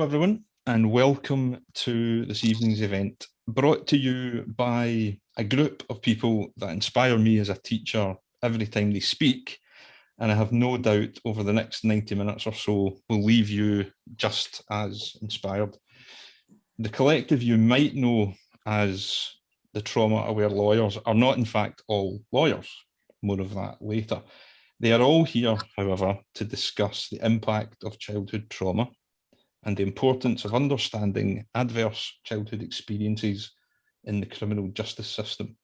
everyone, and welcome to this evening's event, brought to you by a group of people that inspire me as a teacher every time they speak, and I have no doubt over the next 90 minutes or so will leave you just as inspired. The collective you might know as the trauma-aware lawyers are not in fact all lawyers, more of that later. They are all here, however, to discuss the impact of childhood trauma and the importance of understanding adverse childhood experiences in the criminal justice system.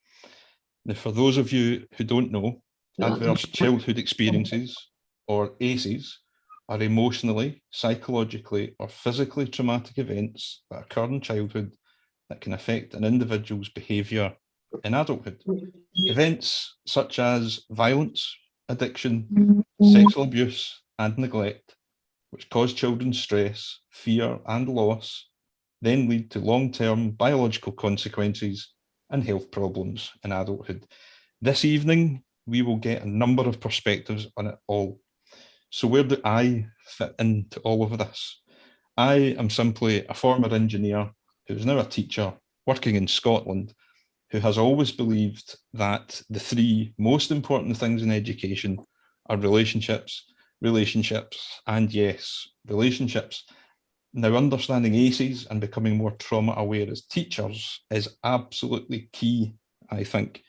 Now, for those of you who don't know, adverse childhood experiences, or ACEs, are emotionally, psychologically, or physically traumatic events that occur in childhood that can affect an individual's behaviour in adulthood. Events such as violence, addiction, sexual abuse, and neglect, which cause children stress, fear, and loss, then lead to long-term biological consequences and health problems in adulthood. This evening, we will get a number of perspectives on it all. So where do I fit into all of this? I am simply a former engineer who is now a teacher working in Scotland, who has always believed that the three most important things in education are relationships, and yes, relationships. Now, understanding ACEs and becoming more trauma aware as teachers is absolutely key, I think,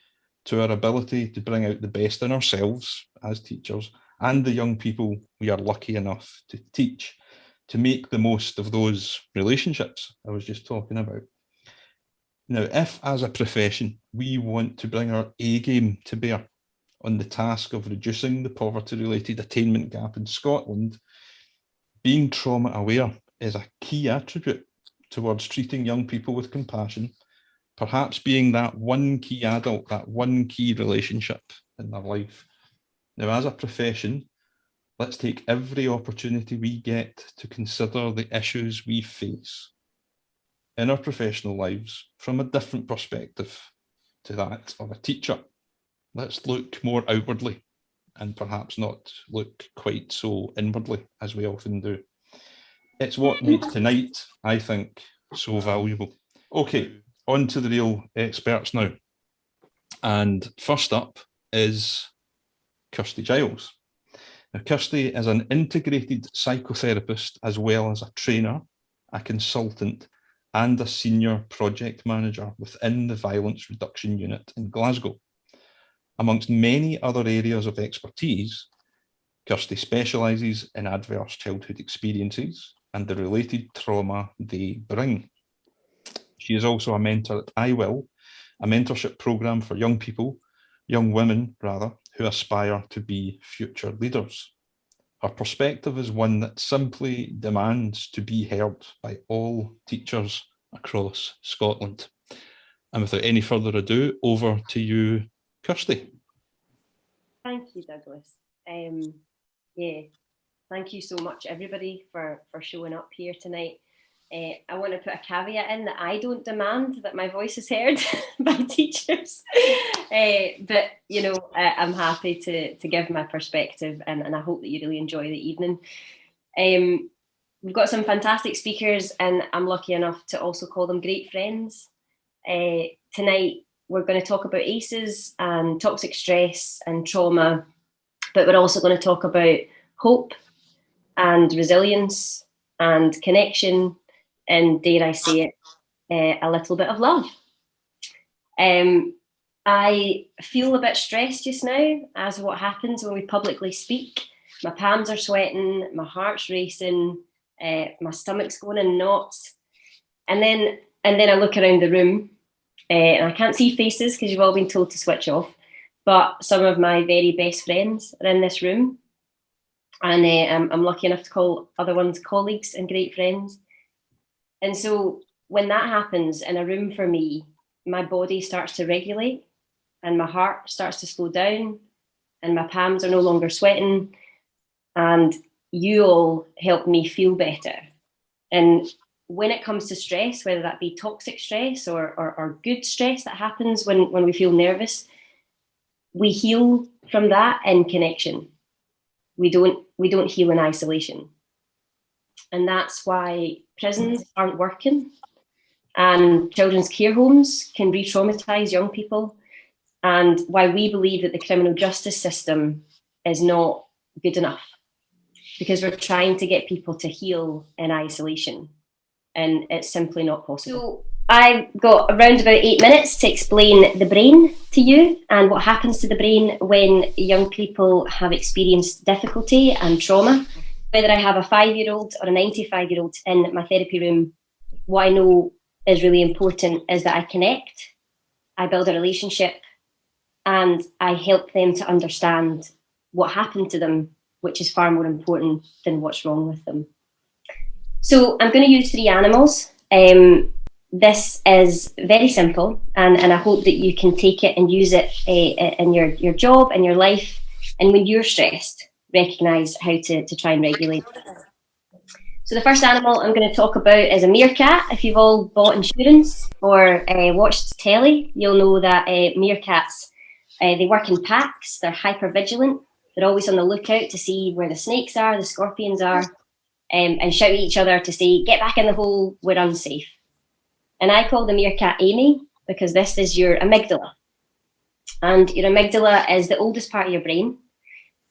to our ability to bring out the best in ourselves as teachers and the young people we are lucky enough to teach, to make the most of those relationships I was just talking about. Now, if as a profession, we want to bring our A game to bear on the task of reducing the poverty-related attainment gap in Scotland, being trauma aware is a key attribute towards treating young people with compassion, perhaps being that one key adult, that one key relationship in their life. Now, as a profession, let's take every opportunity we get to consider the issues we face in our professional lives from a different perspective to that of a teacher. Let's look more outwardly and perhaps not look quite so inwardly as we often do. It's what makes tonight, I think, so valuable. Okay, on to the real experts now. And first up is Kirsty Giles. Now, Kirsty is an integrated psychotherapist as well as a trainer, a consultant, and a senior project manager within the Violence Reduction Unit in Glasgow. Amongst many other areas of expertise, Kirsty specialises in adverse childhood experiences and the related trauma they bring. She is also a mentor at IWIL, a mentorship programme for young people, young women rather, who aspire to be future leaders. Her perspective is one that simply demands to be heard by all teachers across Scotland. And without any further ado, over to you, Kirsty. Thank you, Douglas. Yeah, thank you so much, everybody, for showing up here tonight. I want to put a caveat in that I don't demand that my voice is heard by teachers, but you know, I'm happy to give my perspective, and I hope that you really enjoy the evening. We've got some fantastic speakers, and I'm lucky enough to also call them great friends. Tonight, we're going to talk about ACEs and toxic stress and trauma, but we're also going to talk about hope and resilience and connection, and dare I say it, a little bit of love. I feel a bit stressed just now, as what happens when we publicly speak. My palms are sweating, my heart's racing, my stomach's going in knots. And then I look around the room, and I can't see faces because you've all been told to switch off, but some of my very best friends are in this room. And I'm lucky enough to call other ones colleagues and great friends. And so when that happens in a room for me, my body starts to regulate and my heart starts to slow down and my palms are no longer sweating, and you all help me feel better. And when it comes to stress, whether that be toxic stress or good stress that happens when we feel nervous, we heal from that in connection. We don't heal in isolation. And that's why prisons aren't working, and children's care homes can re-traumatise young people, and why we believe that the criminal justice system is not good enough, because we're trying to get people to heal in isolation, and it's simply not possible. So I've got around about 8 minutes to explain the brain to you and what happens to the brain when young people have experienced difficulty and trauma. Whether I have a 5-year-old or a 95-year-old in my therapy room, what I know is really important is that I connect, I build a relationship, and I help them to understand what happened to them, which is far more important than what's wrong with them. So I'm going to use 3 animals. This is very simple, and I hope that you can take it and use it in your job, in your life, and when you're stressed, recognise how to try and regulate. So the first animal I'm going to talk about is a meerkat. If you've all bought insurance or watched telly, you'll know that meerkats, they work in packs, they're hyper vigilant, they're always on the lookout to see where the snakes are, the scorpions are, and shout at each other to say, get back in the hole, we're unsafe. And I call the meerkat Amy because this is your amygdala. And your amygdala is the oldest part of your brain,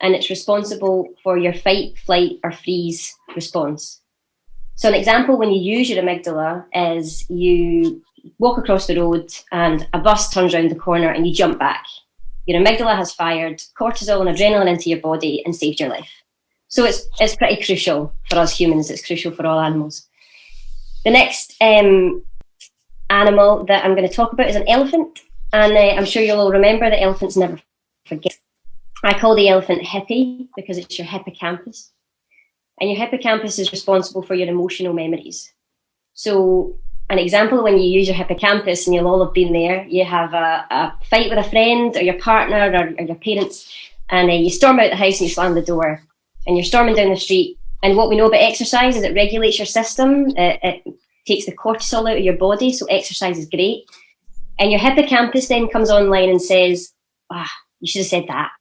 and it's responsible for your fight, flight, or freeze response. So an example when you use your amygdala is you walk across the road and a bus turns around the corner and you jump back. Your amygdala has fired cortisol and adrenaline into your body and saved your life. So it's pretty crucial for us humans. It's crucial for all animals. The next animal that I'm going to talk about is an elephant. And I'm sure you'll all remember that elephants never forget. I call the elephant hippie because it's your hippocampus. And your hippocampus is responsible for your emotional memories. So an example, when you use your hippocampus, and you'll all have been there, you have a fight with a friend or your partner or your parents, and you storm out the house and you slam the door, and you're storming down the street. And what we know about exercise is it regulates your system. It takes the cortisol out of your body, so exercise is great. And your hippocampus then comes online and says, you should have said that.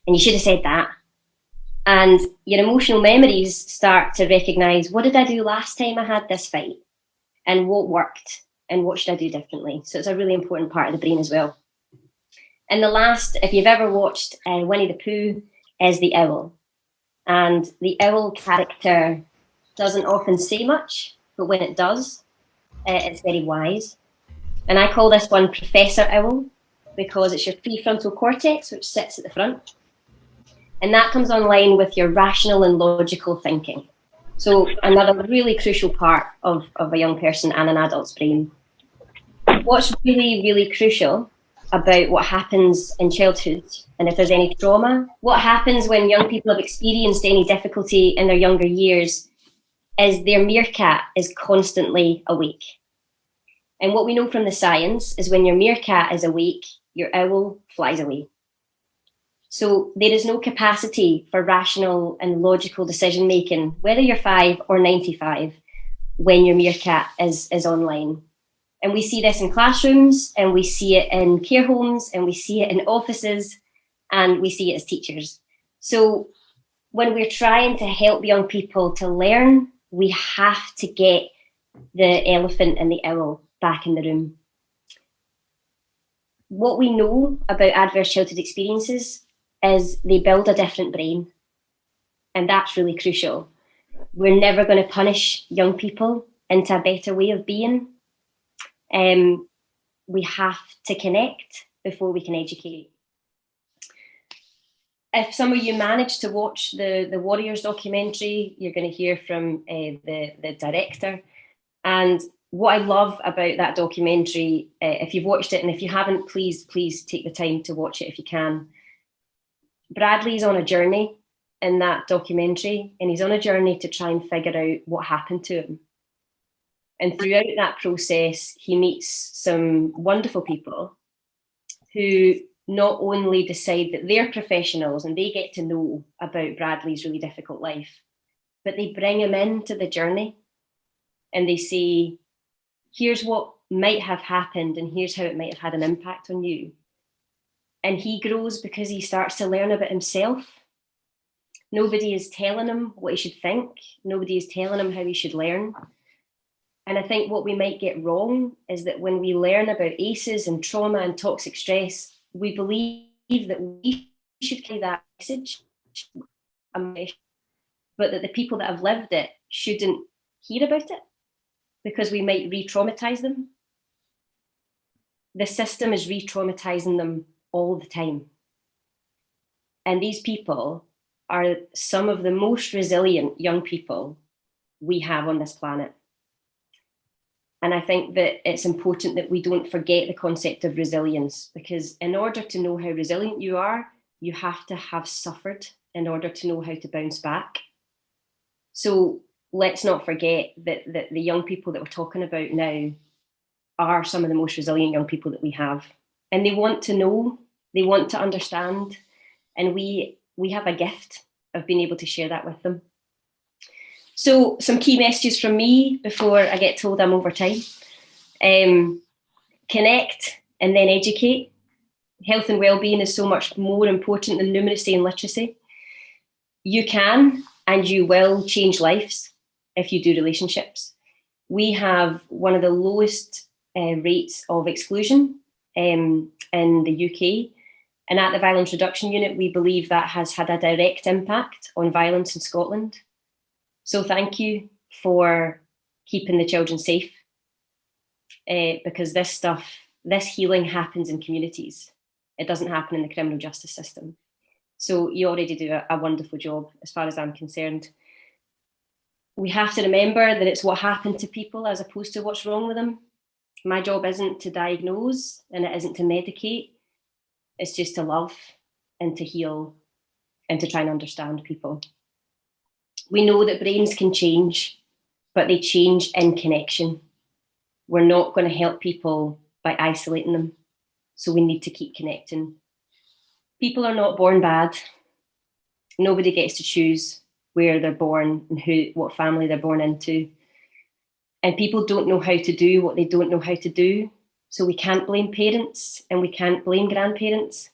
And you should have said that. And your emotional memories start to recognise, what did I do last time I had this fight? And what worked? And what should I do differently? So it's a really important part of the brain as well. And the last, if you've ever watched Winnie the Pooh, is the owl. And the owl character doesn't often say much, but when it does, it's very wise. And I call this one Professor Owl because it's your prefrontal cortex, which sits at the front. And that comes online with your rational and logical thinking. So another really crucial part of a young person and an adult's brain. What's really, really crucial about what happens in childhood, and if there's any trauma, what happens when young people have experienced any difficulty in their younger years is their meerkat is constantly awake. And what we know from the science is when your meerkat is awake, your owl flies away. So there is no capacity for rational and logical decision making, whether you're 5 or 95, when your meerkat is online. And we see this in classrooms, and we see it in care homes, and we see it in offices, and we see it as teachers. So when we're trying to help young people to learn, we have to get the elephant and the owl back in the room. What we know about adverse childhood experiences is they build a different brain. And that's really crucial. We're never going to punish young people into a better way of being. We have to connect before we can educate. If some of you managed to watch the Warriors documentary, you're going to hear from the director. And what I love about that documentary, if you've watched it, and if you haven't, please take the time to watch it if you can. Bradley's on a journey in that documentary, and he's on a journey to try and figure out what happened to him. And throughout that process, he meets some wonderful people who not only decide that they're professionals and they get to know about Bradley's really difficult life, but they bring him into the journey and they say, here's what might have happened and here's how it might have had an impact on you. And he grows because he starts to learn about himself. Nobody is telling him what he should think. Nobody is telling him how he should learn. And I think what we might get wrong is that when we learn about ACEs and trauma and toxic stress, we believe that we should carry that message, but that the people that have lived it shouldn't hear about it because we might re-traumatize them. The system is re-traumatizing them all the time. And these people are some of the most resilient young people we have on this planet. And I think that it's important that we don't forget the concept of resilience, because in order to know how resilient you are, you have to have suffered in order to know how to bounce back. So let's not forget that the young people that we're talking about now are some of the most resilient young people that we have. And they want to know, they want to understand, and we have a gift of being able to share that with them. So some key messages from me before I get told I'm over time. Connect and then educate. Health and well-being is so much more important than numeracy and literacy. You can and you will change lives if you do relationships. We have one of the lowest rates of exclusion in the UK. And at the Violence Reduction Unit, we believe that has had a direct impact on violence in Scotland. So thank you for keeping the children safe, because this healing happens in communities. It doesn't happen in the criminal justice system. So you already do a wonderful job as far as I'm concerned. We have to remember that it's what happened to people as opposed to what's wrong with them. My job isn't to diagnose and it isn't to medicate. It's just to love and to heal and to try and understand people. We know that brains can change, but they change in connection. We're not going to help people by isolating them. So we need to keep connecting. People are not born bad. Nobody gets to choose where they're born and what family they're born into. And people don't know how to do what they don't know how to do. So we can't blame parents and we can't blame grandparents.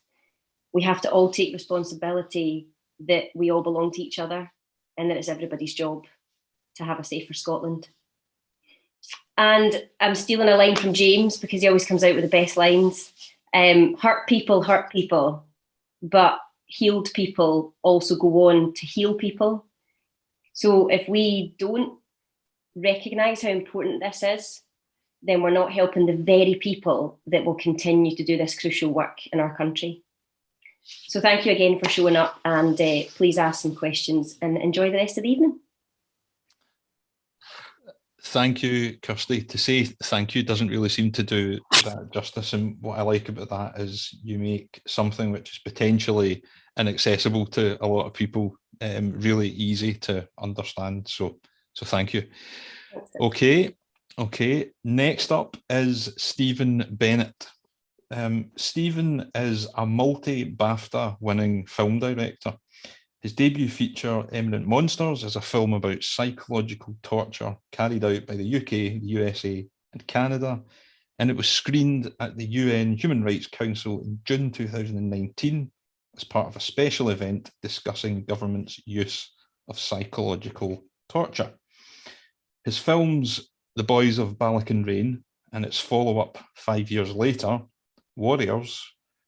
We have to all take responsibility that we all belong to each other and that it's everybody's job to have a safer Scotland. And I'm stealing a line from James because he always comes out with the best lines. Hurt people, but healed people also go on to heal people. So if we don't recognise how important this is, then we're not helping the very people that will continue to do this crucial work in our country. So thank you again for showing up, and please ask some questions and enjoy the rest of the evening. Thank you, Kirsty. To say thank you doesn't really seem to do that justice. And what I like about that is you make something which is potentially inaccessible to a lot of people really easy to understand. So thank you. Okay. Next up is Stephen Bennett. Stephen is a multi-BAFTA winning film director. His debut feature, Eminent Monsters, is a film about psychological torture carried out by the UK, the USA, and Canada, and it was screened at the UN Human Rights Council in June 2019 as part of a special event discussing government's use of psychological torture. His films, The Boys of Balakan Rain, and its follow-up 5 years later, Warriors,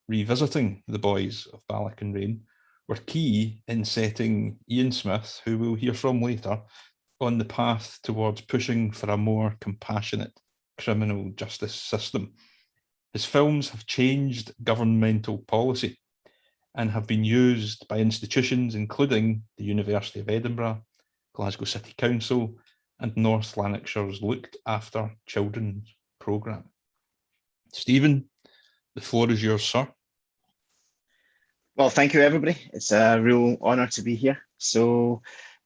revisiting The Boys of Balakan Rain, were key in setting Ian Smith, who we'll hear from later, on the path towards pushing for a more compassionate criminal justice system. His films have changed governmental policy and have been used by institutions including the University of Edinburgh, Glasgow City Council, and North Lanarkshire's Looked After Children's programme. Stephen, the floor is yours, sir. Well, thank you, everybody. It's a real honour to be here. So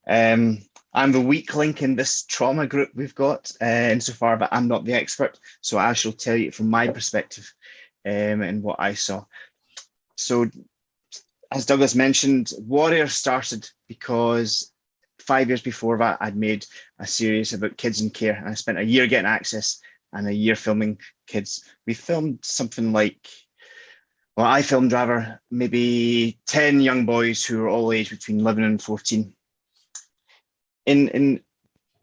I'm the weak link in this trauma group we've got insofar, but I'm not the expert. So I shall tell you from my perspective and what I saw. So as Douglas mentioned, Warrior started because 5 years before that, I'd made a series about kids in care. And I spent a year getting access and a year filming kids. We filmed something like Well, I filmed rather maybe 10 young boys who were all aged between 11 and 14. In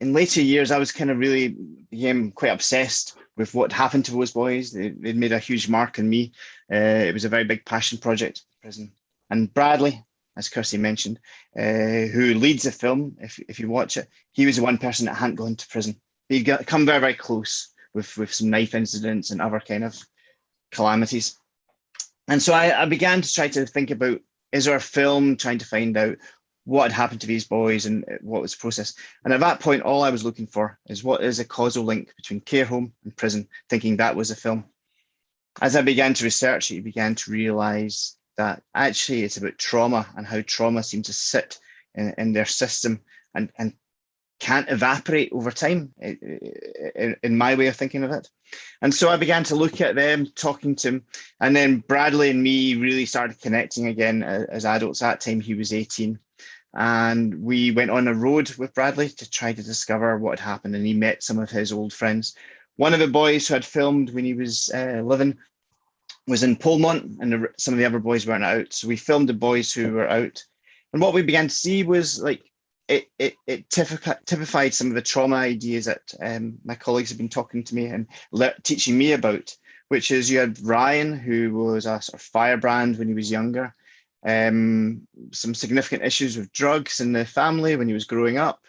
later years, I was kind of really became quite obsessed with what happened to those boys. They'd made a huge mark on me. It was a very big passion project, prison. And Bradley, as Kirsty mentioned, who leads the film, if you watch it, he was the one person that hadn't gone to prison. He'd come very, very close with some knife incidents and other kind of calamities. And so I began to try to think about, is there a film trying to find out what had happened to these boys and what was the process? And at that point, all I was looking for is what is a causal link between care home and prison, thinking that was a film. As I began to research it, you began to realize that actually it's about trauma and how trauma seems to sit in their system and can't evaporate over time, in my way of thinking of it. And so I began to look at them, talking to them, and then Bradley and me really started connecting again as adults. At that time, he was 18. And we went on a road with Bradley to try to discover what had happened, and he met some of his old friends. One of the boys who had filmed when he was 11 was in Polmont, and some of the other boys weren't out. So we filmed the boys who were out. And what we began to see was like, it typified some of the trauma ideas that my colleagues have been talking to me and teaching me about, which is you had Ryan, who was a sort of firebrand when he was younger, some significant issues with drugs in the family when he was growing up.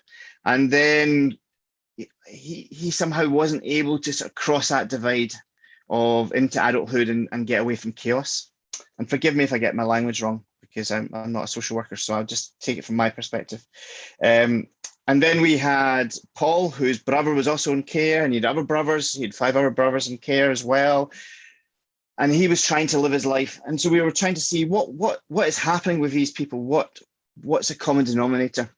And then he somehow wasn't able to sort of cross that divide of into adulthood and get away from chaos. And forgive me if I get my language wrong, because I'm not a social worker, so I'll just take it from my perspective. And then we had Paul, whose brother was also in care, and he had other brothers. He had 5 other brothers in care as well. And he was trying to live his life. And so we were trying to see what is happening with these people. What's the common denominator?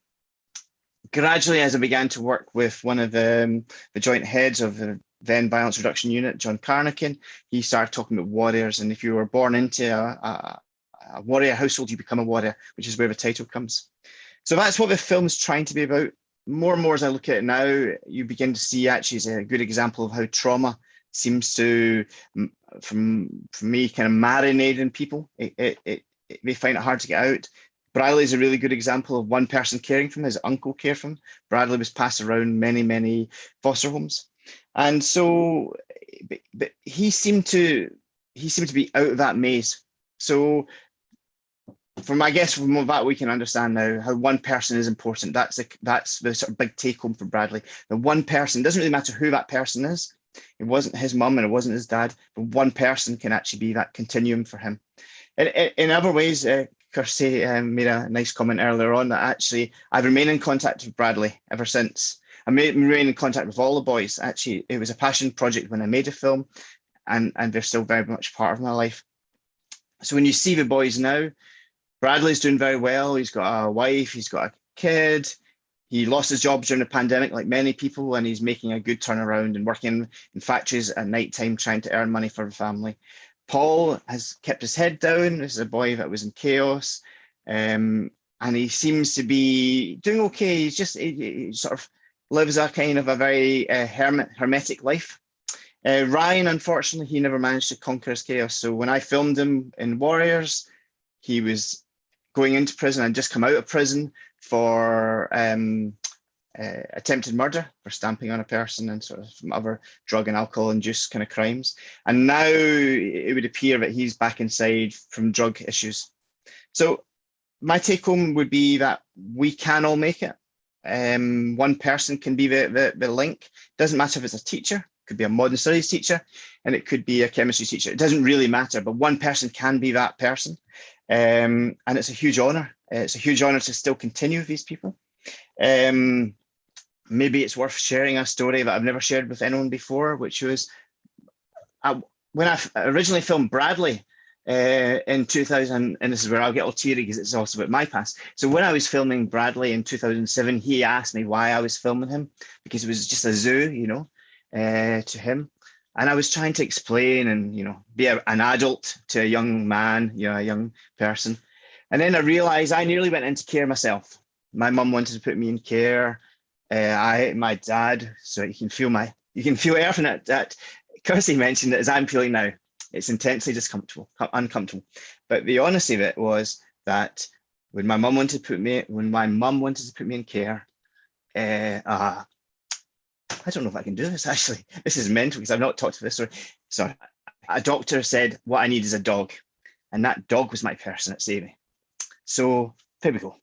Gradually, as I began to work with one of the joint heads of the then Violence Reduction Unit, John Carnacan, he started talking about warriors. And if you were born into a warrior household, you become a warrior, which is where the title comes. So that's what the film is trying to be about. More and more as I look at it now, you begin to see actually is a good example of how trauma seems to, from me, kind of marinate in people. They find it hard to get out. Bradley is a really good example of one person caring for him. His uncle cared for him. Bradley was passed around many foster homes. And so but he seemed to be out of that maze. So from that we can understand now how one person is important. That's the sort of big take home for Bradley. The one person, doesn't really matter who that person is. It wasn't his mum and it wasn't his dad, but one person can actually be that continuum for him. In other ways, Kirsty made a nice comment earlier on that actually I've remained in contact with Bradley ever since. I remain in contact with all the boys. Actually, it was a passion project when I made a film, and they're still very much part of my life. So when you see the boys now, Bradley's doing very well. He's got a wife, he's got a kid. He lost his job during the pandemic, like many people, and he's making a good turnaround and working in factories at night time, trying to earn money for the family. Paul has kept his head down. This is a boy that was in chaos, and he seems to be doing okay. He sort of lives a kind of a very hermetic life. Ryan, unfortunately, he never managed to conquer his chaos. So when I filmed him in Warriors, he was going into prison and just come out of prison for attempted murder, for stamping on a person and sort of from other drug and alcohol induced kind of crimes. And now it would appear that he's back inside from drug issues. So my take home would be that we can all make it. One person can be the link. Doesn't matter if it's a teacher, it could be a modern studies teacher, and it could be a chemistry teacher. It doesn't really matter, but one person can be that person. And it's a huge honor. It's a huge honor to still continue with these people. Maybe it's worth sharing a story that I've never shared with anyone before, which was when I originally filmed Bradley in 2000, and this is where I'll get all teary because it's also about my past. So when I was filming Bradley in 2007, he asked me why I was filming him, because it was just a zoo, to him. And I was trying to explain and, be an adult to a young man, a young person. And then I realized I nearly went into care myself. My mum wanted to put me in care. My dad, so you can feel everything that Kirsty mentioned as I'm feeling now. It's intensely uncomfortable. But the honesty of it was that when my mum wanted to put me in care, I don't know if I can do this actually. This is mental because I've not talked to this story. So a doctor said, what I need is a dog. And that dog was my person that saved me. So there we go.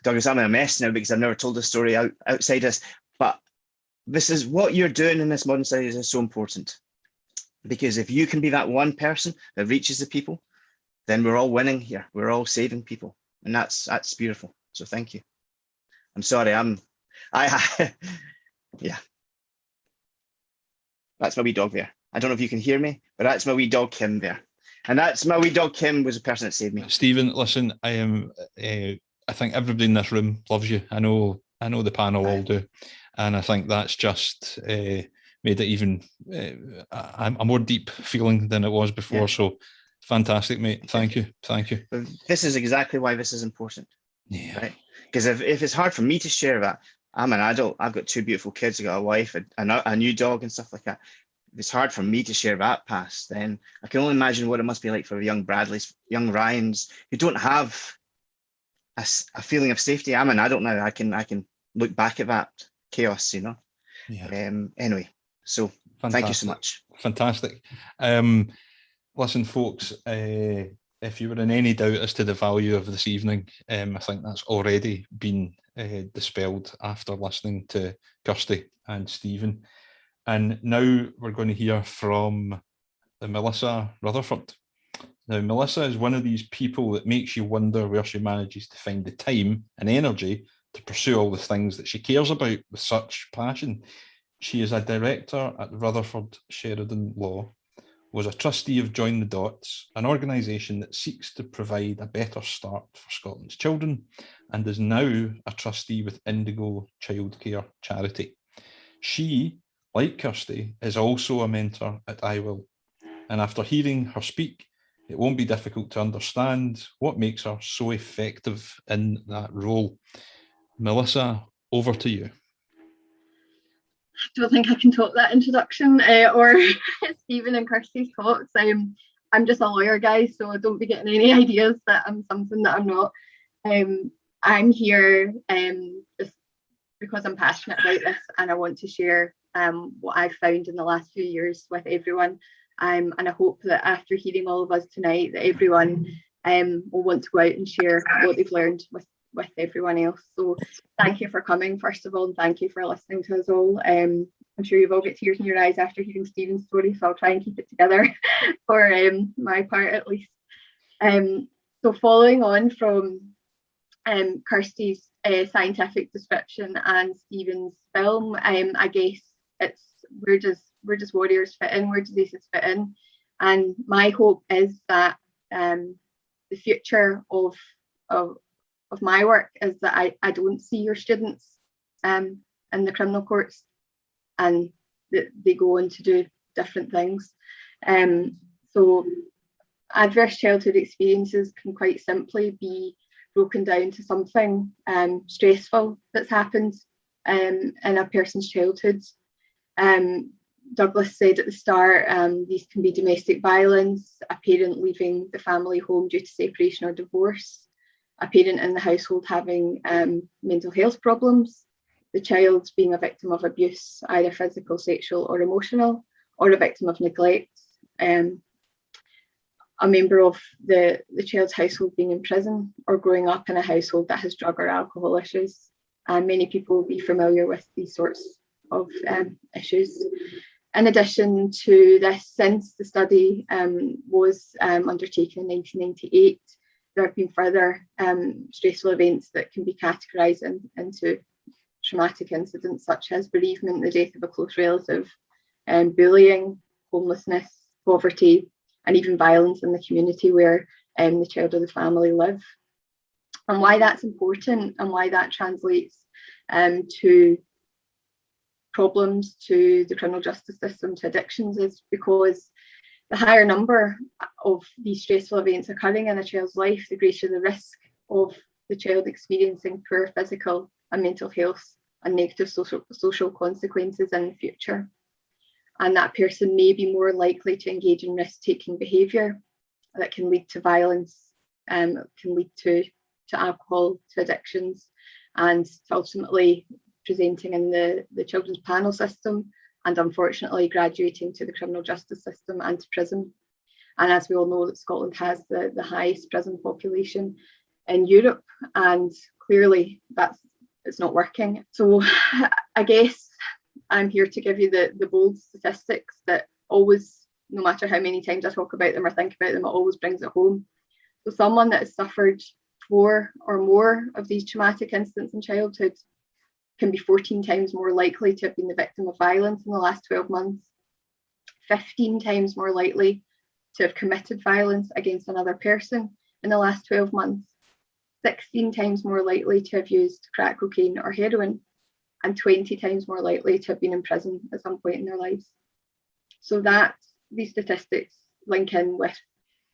Douglas, I'm in a mess now because I've never told this story outside us. But this is what you're doing in this modern studies is so important. Because if you can be that one person that reaches the people, then we're all winning here. We're all saving people. And that's beautiful. So thank you. I'm sorry, yeah. That's my wee dog there. I don't know if you can hear me, but that's my wee dog Kim there. And that's my wee dog Kim was the person that saved me. Stephen, listen, I think everybody in this room loves you. I know the panel all do. And I think that's just made it even a more deep feeling than it was before. Yeah. So fantastic, mate. Thank you. This is exactly why this is important. Yeah. Right? Because if it's hard for me to share that, I'm an adult, I've got 2 beautiful kids, I've got a wife, a new dog and stuff like that. If it's hard for me to share that past, then I can only imagine what it must be like for young Bradleys, young Ryans, who don't have a feeling of safety. I'm an adult now, I can look back at that chaos, you know. Yeah. Anyway, so fantastic. Thank you so much. Fantastic. Listen, folks, if you were in any doubt as to the value of this evening, I think that's already been dispelled after listening to Kirsty and Stephen. And now we're going to hear from Melissa Rutherford. Now, Melissa is one of these people that makes you wonder where she manages to find the time and energy to pursue all the things that she cares about with such passion. She is a director at Rutherford Sheridan Law, was a trustee of Join the Dots, an organisation that seeks to provide a better start for Scotland's children, and is now a trustee with Indigo Childcare Charity. She, like Kirsty, is also a mentor at I Will, and after hearing her speak, it won't be difficult to understand what makes her so effective in that role. Melissa, over to you. I don't think I can top that introduction or Stephen and Kirsty's talks. I'm just a lawyer, guys, so don't be getting any ideas that I'm something that I'm not. I'm here just because I'm passionate about this and I want to share what I've found in the last few years with everyone. And I hope that after hearing all of us tonight, that everyone will want to go out and share what they've learned with everyone else. So thank you for coming, first of all, and thank you for listening to us all. I'm sure you've all got tears in your eyes after hearing Stephen's story, so I'll try and keep it together for my part at least. So following on from Kirsty's scientific description and Stephen's film, I guess it's where does Warriors fit in? Where does ACES fit in? And my hope is that the future of my work is that I don't see your students in the criminal courts and that they go on to do different things. So adverse childhood experiences can quite simply be broken down to something stressful that's happened in a person's childhood. Douglas said at the start, these can be domestic violence, a parent leaving the family home due to separation or divorce, a parent in the household having mental health problems, the child being a victim of abuse, either physical, sexual or emotional, or a victim of neglect, a member of the child's household being in prison or growing up in a household that has drug or alcohol issues. And many people will be familiar with these sorts of issues. In addition to this, since the study was undertaken in 1998, there have been further stressful events that can be categorised into traumatic incidents such as bereavement, the death of a close relative, bullying, homelessness, poverty, and even violence in the community where the child or the family live. And why that's important and why that translates to problems to the criminal justice system, to addictions, is because the higher number of these stressful events occurring in a child's life, the greater the risk of the child experiencing poor physical and mental health and negative social consequences in the future. and that person may be more likely to engage in risk-taking behaviour that can lead to violence, can lead to alcohol, to addictions, and to ultimately presenting in the children's panel system, and unfortunately graduating to the criminal justice system and to prison. And as we all know, that Scotland has the highest prison population in Europe, and clearly it's not working. So I guess I'm here to give you the bold statistics that always, no matter how many times I talk about them or think about them, it always brings it home. So someone that has suffered 4 or more of these traumatic incidents in childhood can be 14 times more likely to have been the victim of violence in the last 12 months, 15 times more likely to have committed violence against another person in the last 12 months, 16 times more likely to have used crack cocaine or heroin, and 20 times more likely to have been in prison at some point in their lives. So that these statistics link in with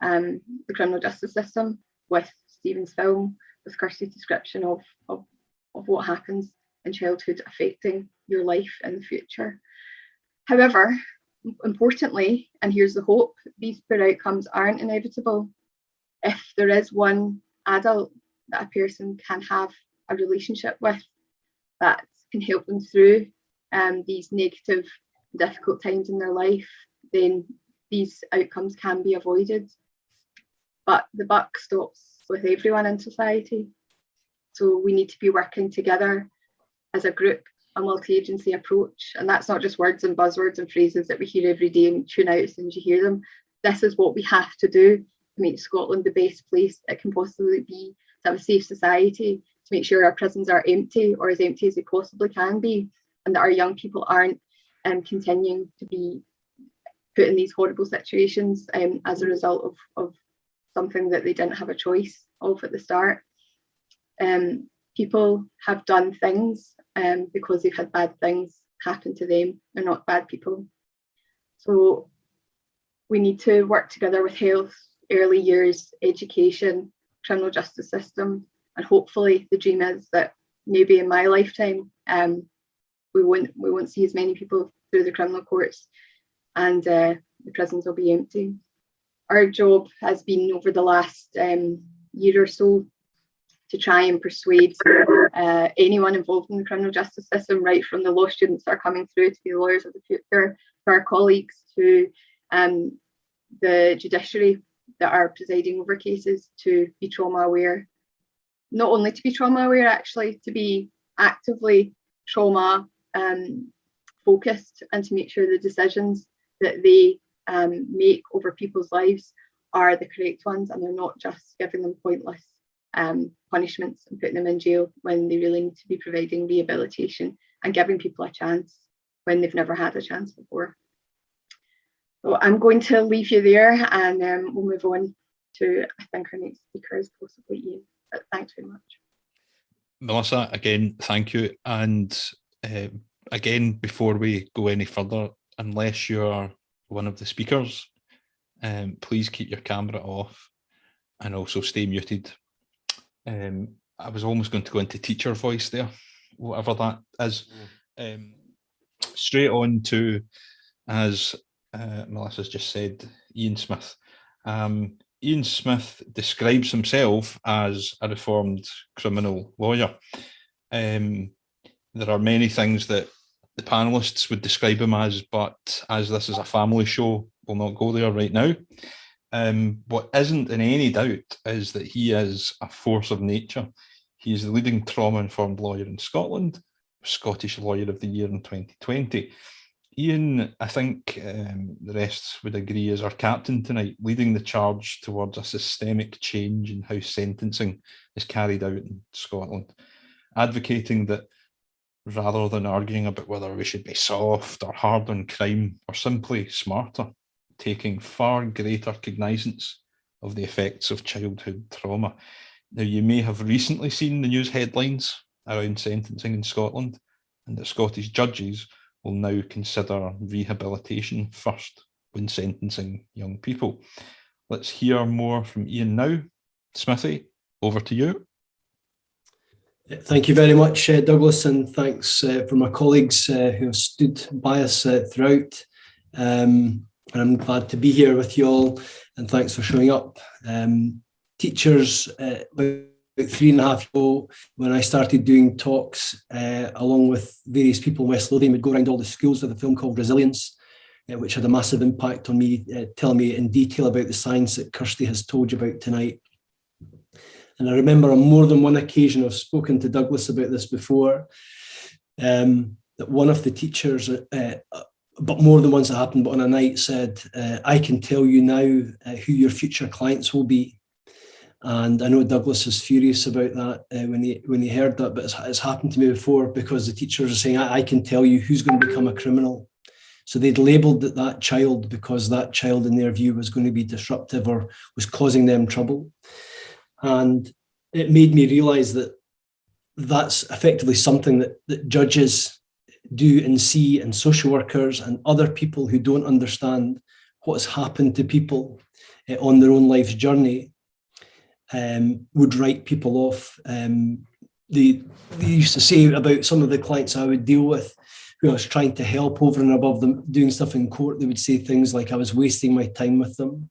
the criminal justice system, with Stephen's film, with Kirsty's description of what happens in childhood affecting your life in the future. However, importantly, and here's the hope, these poor outcomes aren't inevitable. If there is one adult that a person can have a relationship with that can help them through these negative, difficult times in their life, then these outcomes can be avoided. But the buck stops with everyone in society. So we need to be working together as a group, a multi-agency approach. And that's not just words and buzzwords and phrases that we hear every day and tune out as soon as you hear them. This is what we have to do to make Scotland the best place it can possibly be, to have a safe society, to make sure our prisons are empty, or as empty as they possibly can be, and that our young people aren't continuing to be put in these horrible situations as a result of something that they didn't have a choice of at the start. People have done things because they've had bad things happen to them. They're not bad people. So we need to work together with health, early years, education, criminal justice system, and hopefully the dream is that maybe in my lifetime we won't see as many people through the criminal courts, and the prisons will be empty. Our job has been over the last year or so to try and persuade anyone involved in the criminal justice system, right from the law students that are coming through to be the lawyers of the future, to our colleagues, to the judiciary that are presiding over cases, to be trauma aware. Not only to be trauma aware, actually, to be actively trauma focused, and to make sure the decisions that they make over people's lives are the correct ones, and they're not just giving them pointless punishments and putting them in jail when they really need to be providing rehabilitation and giving people a chance when they've never had a chance before. So I'm going to leave you there, and we'll move on to, I think our next speaker is possibly Ian. But thanks very much. Melissa, again, thank you. And again, before we go any further, unless you're one of the speakers, please keep your camera off and also stay muted. I was almost going to go into teacher voice there, whatever that is. Straight on to, as Melissa's just said, Ian Smith. Ian Smith describes himself as a reformed criminal lawyer. There are many things that the panellists would describe him as, but as this is a family show, we'll not go there right now. What isn't in any doubt is that he is a force of nature. He is the leading trauma-informed lawyer in Scotland, Scottish Lawyer of the Year in 2020. Ian, I think the rest would agree, is our captain tonight, leading the charge towards a systemic change in how sentencing is carried out in Scotland, advocating that rather than arguing about whether we should be soft or hard on crime or simply smarter, taking far greater cognizance of the effects of childhood trauma. Now, you may have recently seen the news headlines around sentencing in Scotland, and that Scottish judges will now consider rehabilitation first when sentencing young people. Let's hear more from Ian now. Smithy, over to you. Thank you very much, Douglas, and thanks for my colleagues who have stood by us throughout. And I'm glad to be here with you all, and thanks for showing up. Teachers, about 3.5 years ago, when I started doing talks along with various people in West Lothian, we'd go around all the schools with a film called Resilience, which had a massive impact on me, telling me in detail about the science that Kirsty has told you about tonight. And I remember on more than one occasion, I've spoken to Douglas about this before, that one of the teachers, but more than once it happened, but on a night said, I can tell you now who your future clients will be. And I know Douglas is furious about that when he heard that, but it's happened to me before, because the teachers are saying, I can tell you who's going to become a criminal. So they'd labelled that child because that child, in their view, was going to be disruptive or was causing them trouble. And it made me realise that that's effectively something that judges do and see, and social workers and other people who don't understand what's happened to people on their own life's journey would write people off. They used to say about some of the clients I would deal with, who I was trying to help over and above them doing stuff in court, they would say things like I was wasting my time with them.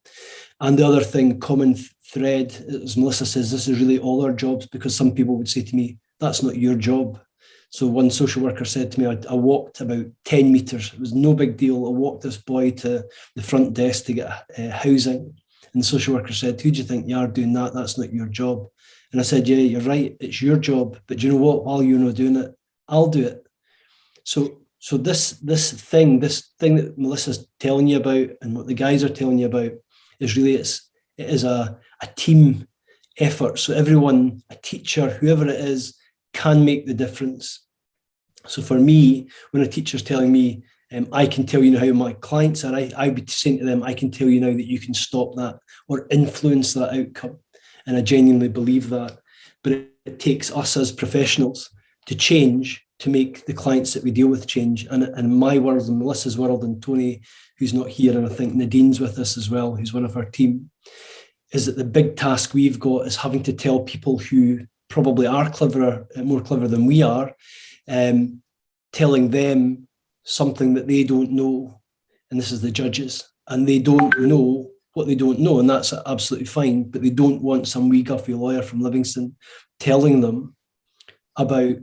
And the other thing, common thread, as Melissa says, this is really all our jobs, because some people would say to me, that's not your job. So one social worker said to me, I walked about 10 metres. It was no big deal. I walked this boy to the front desk to get housing. And the social worker said, who do you think you are doing that? That's not your job. And I said, yeah, you're right. It's your job. But do you know what? While you're not doing it, I'll do it. So this thing that Melissa's telling you about, and what the guys are telling you about, is really, it is a team effort. So everyone, a teacher, whoever it is, can make the difference. So for me, when a teacher's telling me, I can tell you now who my clients are, I would be saying to them, I can tell you now that you can stop that or influence that outcome. And I genuinely believe that. But it takes us as professionals to change, to make the clients that we deal with change. And in my world, and Melissa's world, and Tony, who's not here, and I think Nadine's with us as well, who's one of our team, is that the big task we've got is having to tell people who probably are cleverer, more clever than we are, telling them something that they don't know, and this is the judges, and they don't know what they don't know, and that's absolutely fine, but they don't want some wee guffy lawyer from Livingston telling them about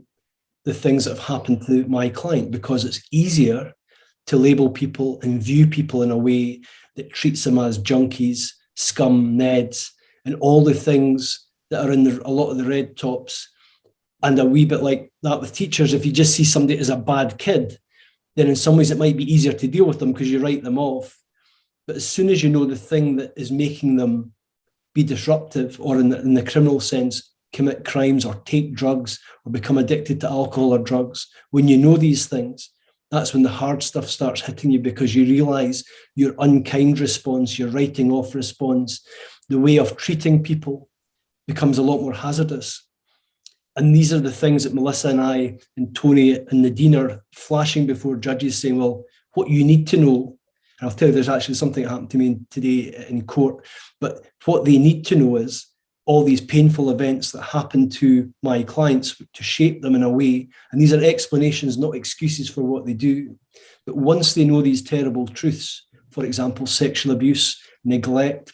the things that have happened to my client, because it's easier to label people and view people in a way that treats them as junkies, scum, neds, and all the things that are in a lot of the red tops. And a wee bit like that with teachers, if you just see somebody as a bad kid, then in some ways it might be easier to deal with them because you write them off. But as soon as you know the thing that is making them be disruptive, or in the criminal sense, commit crimes or take drugs or become addicted to alcohol or drugs, when you know these things, that's when the hard stuff starts hitting you, because you realise your unkind response, your writing off response, the way of treating people becomes a lot more hazardous. And these are the things that Melissa and I and Tony and Nadine are flashing before judges, saying, well, what you need to know, and I'll tell you, there's actually something that happened to me today in court, but what they need to know is all these painful events that happen to my clients to shape them in a way. And these are explanations, not excuses for what they do. But once they know these terrible truths, for example, sexual abuse, neglect,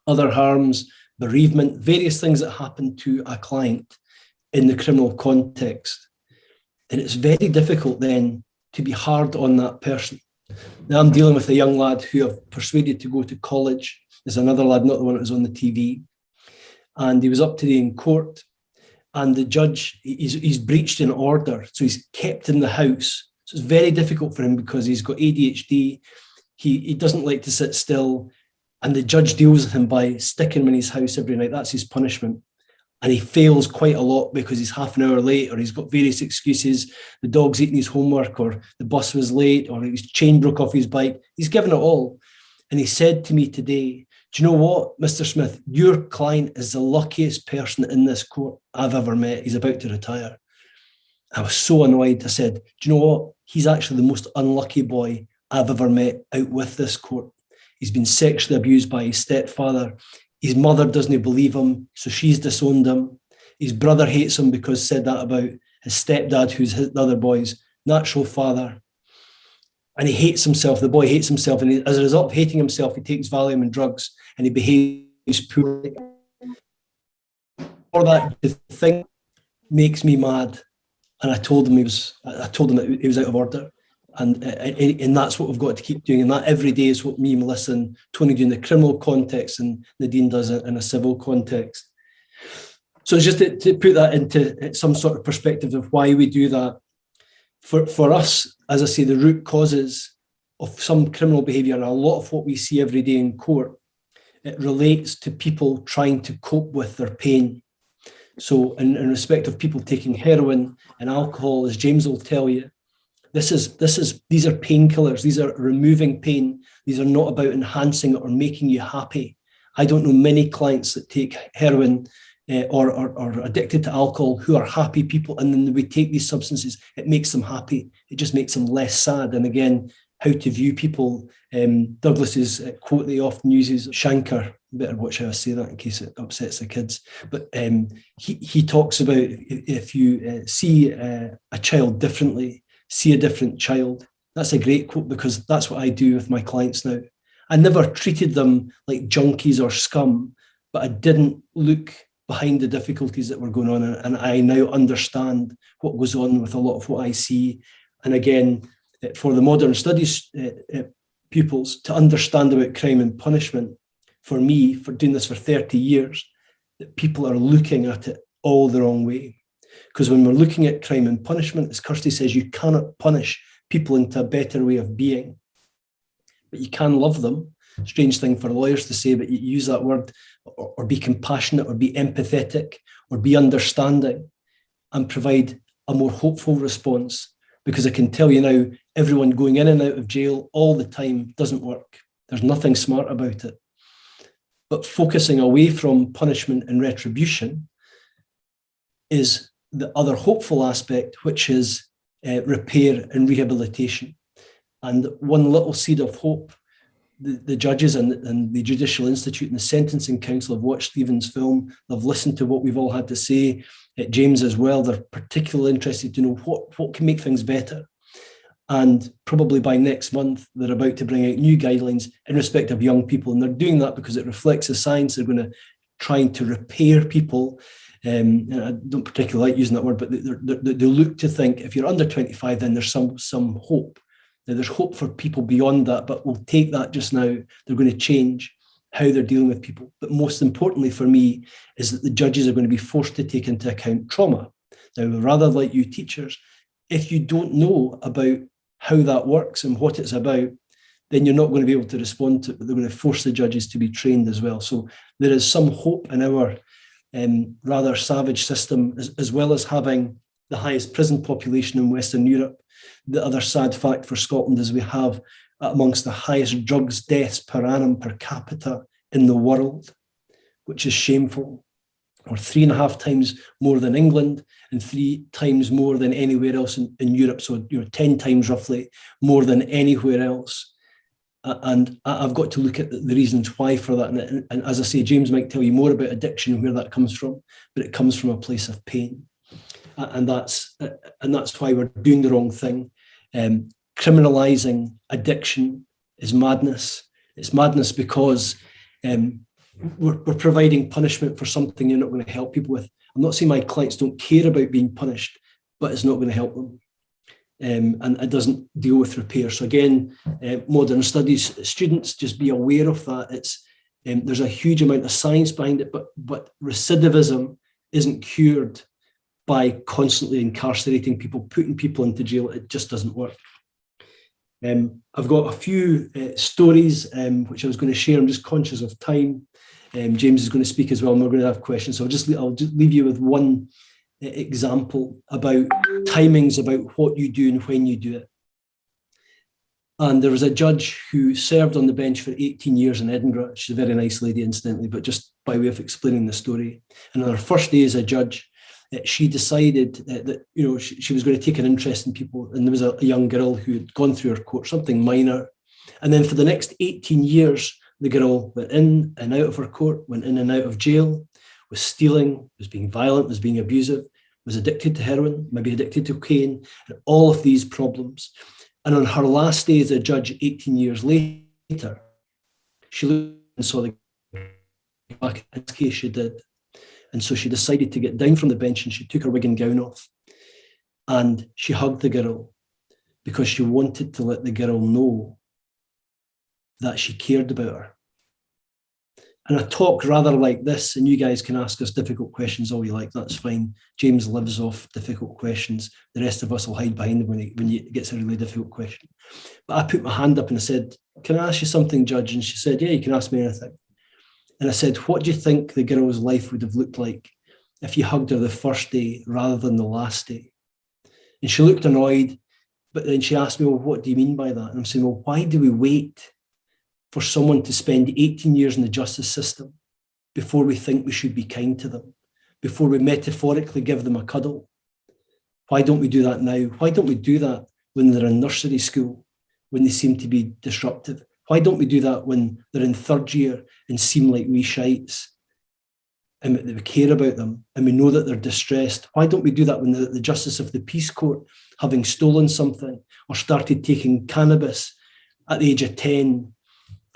other harms, bereavement, various things that happen to a client in the criminal context, and it's very difficult then to be hard on that person. Now I'm dealing with a young lad who I've persuaded to go to college. There's another lad, not the one that was on the TV, and he was up today in court, and the judge, he's breached an order, so he's kept in the house. So it's very difficult for him because he's got ADHD, he doesn't like to sit still, and the judge deals with him by sticking him in his house every night. That's his punishment. And he fails quite a lot because he's half an hour late, or he's got various excuses. The dog's eating his homework, or the bus was late, or his chain broke off his bike. He's given it all. And he said to me today, do you know what, Mr. Smith, your client is the luckiest person in this court I've ever met. He's about to retire. I was so annoyed. I said, do you know what? He's actually the most unlucky boy I've ever met out with this court. He's been sexually abused by his stepfather. His mother doesn't believe him, so she's disowned him. His brother hates him because said that about his stepdad, who's the other boy's natural father. and he hates himself. The boy hates himself, and as a result of hating himself, he takes Valium and drugs, and he behaves poorly. For that, the thing makes me mad, and I told him he was out of order, and that's what we've got to keep doing, and that every day is what me, Melissa, and Tony do in the criminal context, and Nadine does it in a civil context. So it's just to put that into some sort of perspective of why we do that. For us, as I say, the root causes of some criminal behaviour, and a lot of what we see every day in court, it relates to people trying to cope with their pain. So in respect of people taking heroin and alcohol, as James will tell you, these are painkillers. These are removing pain. These are not about enhancing it or making you happy. I don't know many clients that take heroin or are addicted to alcohol who are happy people, and then we take these substances, it makes them happy. It just makes them less sad. And again, how to view people. Douglas's quote that he often uses, Shankar, better watch how I say that in case it upsets the kids, but he talks about if you see a child differently, see a different child. That's a great quote, because that's what I do with my clients now. I never treated them like junkies or scum, but I didn't look behind the difficulties that were going on, and I now understand what goes on with a lot of what I see. And again, for the modern studies pupils to understand about crime and punishment, for me, for doing this for 30 years, that people are looking at it all the wrong way. Because when we're looking at crime and punishment, as Kirsty says, you cannot punish people into a better way of being, but you can love them. Strange thing for lawyers to say, but you use that word, or be compassionate, or be empathetic, or be understanding, and provide a more hopeful response. Because I can tell you now, everyone going in and out of jail all the time doesn't work. There's nothing smart about it. But focusing away from punishment and retribution is the other hopeful aspect, which is repair and rehabilitation. And one little seed of hope, the judges and the Judicial Institute and the Sentencing Council have watched Stephen's film. They've listened to what we've all had to say. James as well, they're particularly interested to know what can make things better. And probably by next month, they're about to bring out new guidelines in respect of young people. And they're doing that because it reflects the science. They're going to try to repair people. And I don't particularly like using that word, but they look to think if you're under 25, then there's some hope. Now, there's hope for people beyond that, but we'll take that just now. They're going to change how they're dealing with people. But most importantly for me is that the judges are going to be forced to take into account trauma. Now, rather like you teachers, if you don't know about how that works and what it's about, then you're not going to be able to respond to it, but they're going to force the judges to be trained as well. So there is some hope in our rather savage system, as well as having the highest prison population in Western Europe. The other sad fact for Scotland is we have amongst the highest drugs deaths per annum per capita in the world, which is shameful. Or 3.5 times more than England and 3 times more than anywhere else in Europe. So 10 times roughly more than anywhere else. And I've got to look at the reasons why for that. And as I say, James might tell you more about addiction and where that comes from, but it comes from a place of pain. And that's why we're doing the wrong thing. Criminalising addiction is madness. It's madness because we're providing punishment for something you're not going to help people with. I'm not saying my clients don't care about being punished, but it's not going to help them. And it doesn't deal with repair. So again, modern studies students, just be aware of that. It's there's a huge amount of science behind it, but recidivism isn't cured by constantly incarcerating people, putting people into jail. It just doesn't work. I've got a few stories which I was going to share. I'm just conscious of time. James is going to speak as well, and we're going to have questions. So I'll just leave you with one example about timings, about what you do and when you do it. And there was a judge who served on the bench for 18 years in Edinburgh. She's a very nice lady, incidentally, but just by way of explaining the story. And on her first day as a judge, she decided that she was going to take an interest in people. And there was a young girl who had gone through her court, something minor. And then for the next 18 years, the girl went in and out of her court, went in and out of jail, was stealing, was being violent, was being abusive, was addicted to heroin, maybe addicted to cocaine, and all of these problems. And on her last day as a judge, 18 years later, she looked and saw the back in this case she did. And so she decided to get down from the bench, and she took her wig and gown off. And she hugged the girl because she wanted to let the girl know that she cared about her. And a talk rather like this, and you guys can ask us difficult questions all you like, that's fine. James lives off difficult questions. The rest of us will hide behind him when he gets a really difficult question. But I put my hand up and I said, can I ask you something, Judge? And she said, yeah, you can ask me anything. And I said, what do you think the girl's life would have looked like if you hugged her the first day rather than the last day? And she looked annoyed, but then she asked me, well, what do you mean by that? And I'm saying, well, why do we wait for someone to spend 18 years in the justice system before we think we should be kind to them, before we metaphorically give them a cuddle? Why don't we do that now? Why don't we do that when they're in nursery school, when they seem to be disruptive? Why don't we do that when they're in third year and seem like wee shites, and that we care about them and we know that they're distressed? Why don't we do that when the Justice of the Peace Court, having stolen something or started taking cannabis at the age of 10,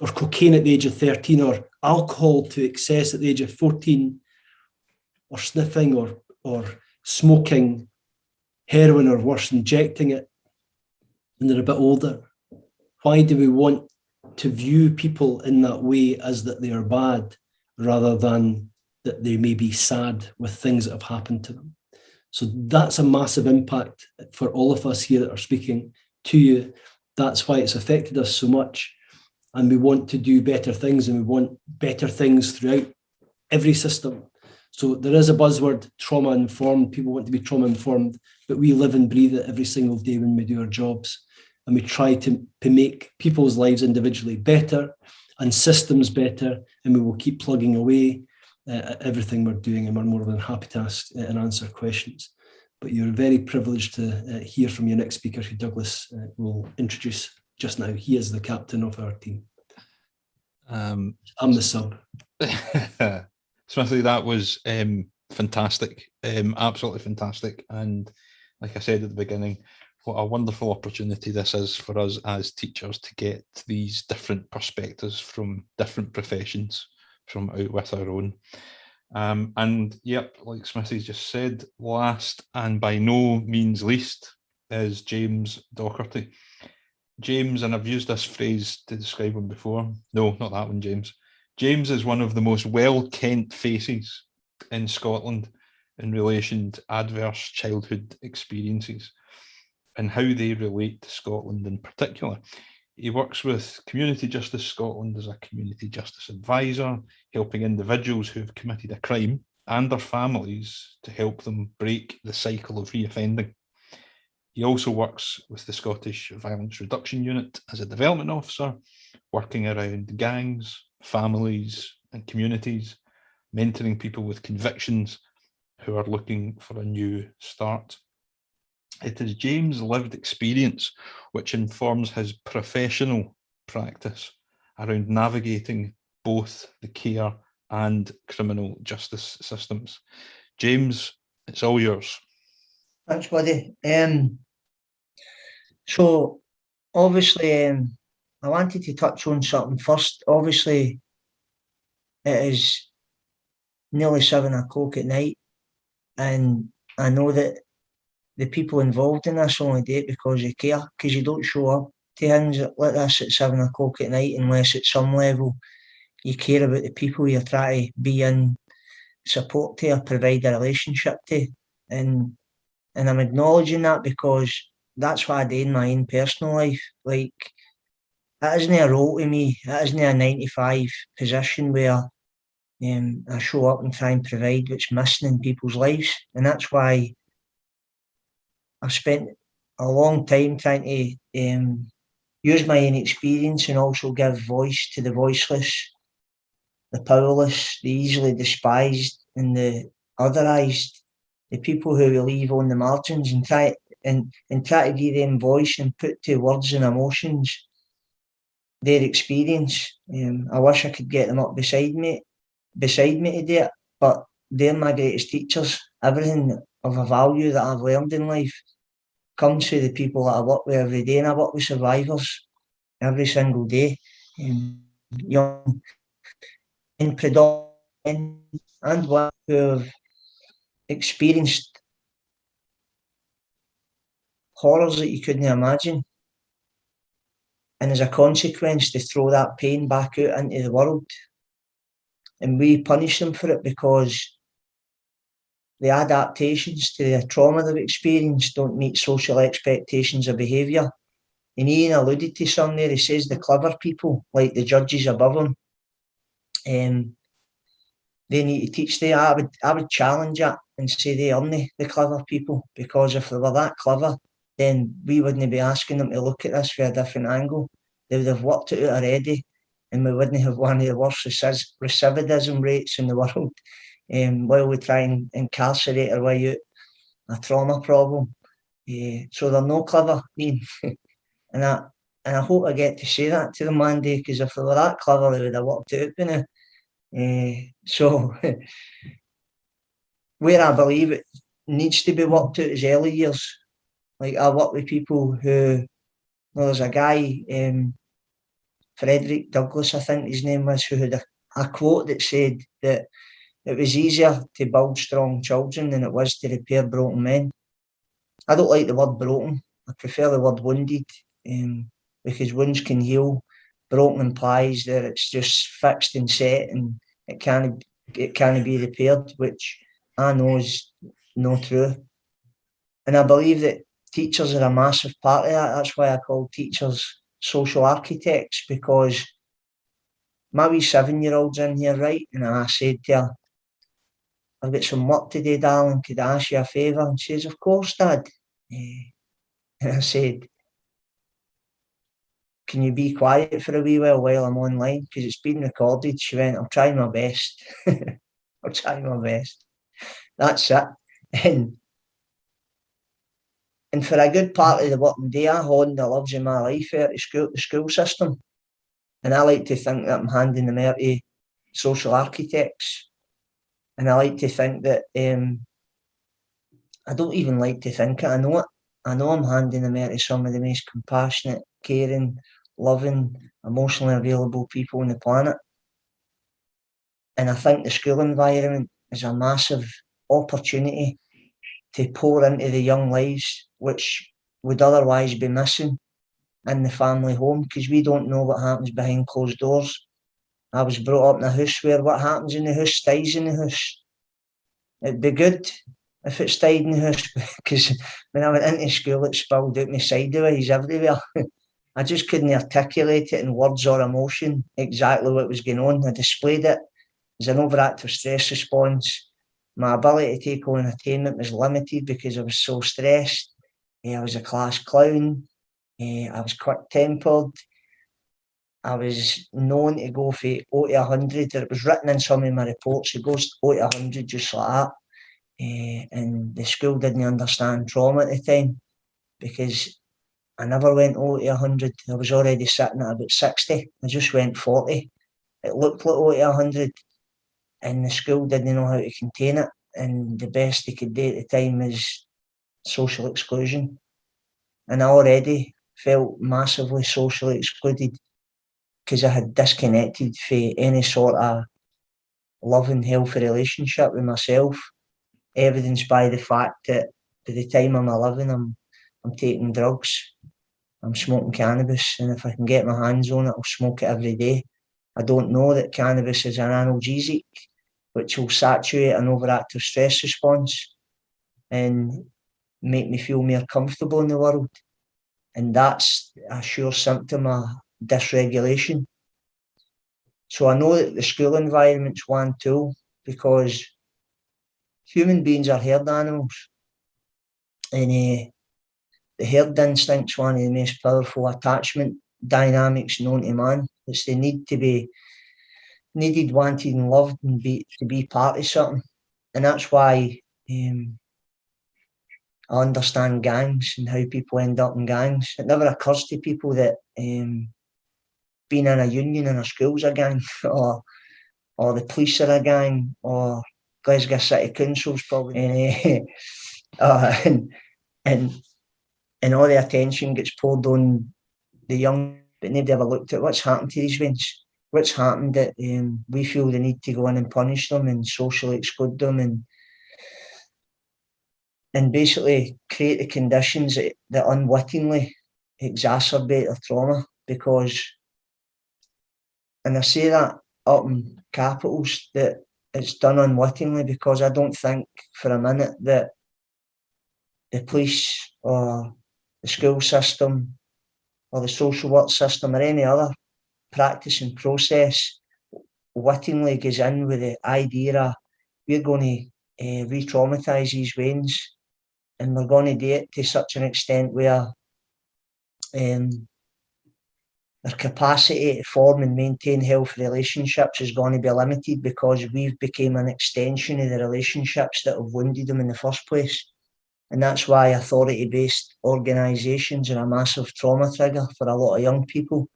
or cocaine at the age of 13, or alcohol to excess at the age of 14, or sniffing or smoking heroin, or worse, injecting it when they're a bit older? Why do we want to view people in that way, as that they are bad, rather than that they may be sad with things that have happened to them? So that's a massive impact for all of us here that are speaking to you. That's why it's affected us so much. And we want to do better things, and we want better things throughout every system. So there is a buzzword, trauma informed. People want to be trauma informed, but we live and breathe it every single day when we do our jobs. And we try to make people's lives individually better and systems better. And we will keep plugging away at everything we're doing, and we're more than happy to ask and answer questions. But you're very privileged to hear from your next speaker, who Douglas will introduce just now. He is the captain of our team. I'm the sub. Smithy, that was fantastic, absolutely fantastic. And like I said at the beginning, what a wonderful opportunity this is for us as teachers to get these different perspectives from different professions from out with our own. And yep, like Smithy's just said, last and by no means least is James Docherty. James, and I've used this phrase to describe him before. No, not that one, James. James is one of the most well-kent faces in Scotland in relation to adverse childhood experiences and how they relate to Scotland in particular. He works with Community Justice Scotland as a community justice advisor, helping individuals who have committed a crime and their families to help them break the cycle of reoffending. He also works with the Scottish Violence Reduction Unit as a development officer, working around gangs, families and communities, mentoring people with convictions who are looking for a new start. It is James' lived experience which informs his professional practice around navigating both the care and criminal justice systems. James, it's all yours. Thanks, buddy. So obviously, I wanted to touch on something first. Obviously, it is nearly 7 o'clock at night, and I know that the people involved in this only do it because you care, because you don't show up to things like this at 7 o'clock at night unless at some level you care about the people you're trying to be in support to or provide a relationship to. And I'm acknowledging that because that's what I do in my own personal life. Like, it isn't a role to me, it isn't a 9-to-5 position where I show up and try and provide what's missing in people's lives. And that's why I've spent a long time trying to use my own experience and also give voice to the voiceless, the powerless, the easily despised and the otherised, the people who we leave on the margins, and try to give them voice and put to words and emotions their experience. I wish I could get them up beside me to do it, but they're my greatest teachers. Everything of a value that I've learned in life comes from the people that I work with every day, and I work with survivors every single day, young and predominant and one who have experienced horrors that you couldn't imagine, and as a consequence they throw that pain back out into the world, and we punish them for it because the adaptations to the trauma they've experienced don't meet social expectations of behaviour. And Ian alluded to some there. He says the clever people, like the judges above them, they need to teach them. I would challenge that and say they are the clever people, because if they were that clever, then we wouldn't be asking them to look at this from a different angle. They would have worked it out already, and we wouldn't have one of the worst recidivism rates in the world. While we try and incarcerate our way out a trauma problem. So they're no clever, Ian. and I hope I get to say that to them one day, because if they were that clever, they would have worked it out by now. So where I believe it needs to be worked out is early years. Like, I work with people who, well, there's a guy, Frederick Douglass, I think his name was, who had a quote that said that it was easier to build strong children than it was to repair broken men. I don't like the word broken. I prefer the word wounded, because wounds can heal. Broken implies that it's just fixed and set and it can't be repaired, which I know is not true. And I believe that teachers are a massive part of that. That's why I call teachers social architects, because my wee 7-year-old's in here, right? And I said to her, I've got some work to do, darling. Could I ask you a favour? And she says, of course, Dad. And I said, can you be quiet for a wee while I'm online? Because it's been recorded. She went, I'll try my best. I'll try my best. That's it. And for a good part of the working day, I honed the loves in my life out of the school system. And I like to think that I'm handing them out to social architects. And I like to think that, I don't even like to think it, I know it. I know I'm handing them out to some of the most compassionate, caring, loving, emotionally available people on the planet. And I think the school environment is a massive opportunity to pour into the young lives, which would otherwise be missing in the family home, because we don't know what happens behind closed doors. I was brought up in a house where what happens in the house stays in the house. It'd be good if it stayed in the house, because when I went into school, it spilled out my sideways everywhere. I just couldn't articulate it in words or emotion exactly what was going on. I displayed it as an overactive stress response. My ability to take on entertainment was limited because I was so stressed. I was a class clown. I was quick-tempered. I was known to go for 0 to 100. It was written in some of my reports. It goes 0 to 100 just like that. And the school didn't understand trauma at the time, because I never went 0 to 100. I was already sitting at about 60. I just went 40. It looked like 0 to 100, and the school didn't know how to contain it. And the best they could do at the time was social exclusion. And I already felt massively socially excluded, because I had disconnected from any sort of loving, healthy relationship with myself, evidenced by the fact that by the time I'm 11, I'm taking drugs, I'm smoking cannabis, and if I can get my hands on it, I'll smoke it every day. I don't know that cannabis is an analgesic, which will saturate an overactive stress response and make me feel more comfortable in the world. And that's a sure symptom of dysregulation. So I know that the school environment's one tool, because human beings are herd animals. And the herd instinct's one of the most powerful attachment dynamics known to man. It's the need to be needed, wanted and loved, and to be part of something. And that's why I understand gangs and how people end up in gangs. It never occurs to people that being in a union in a school's a gang, or the police are a gang, or Glasgow City Council's probably. And and all the attention gets poured on the young, but nobody ever looked at what's happened to these ones. What's happened that we feel the need to go in and punish them and socially exclude them and basically create the conditions that unwittingly exacerbate their trauma. Because, and I say that up in capitals, that it's done unwittingly, because I don't think for a minute that the police or the school system or the social work system or any other practice and process wittingly goes in with the idea of we're going to re-traumatise these veins, and we're going to do it to such an extent where their capacity to form and maintain healthy relationships is going to be limited, because we've become an extension of the relationships that have wounded them in the first place. And that's why authority-based organisations are a massive trauma trigger for a lot of young people,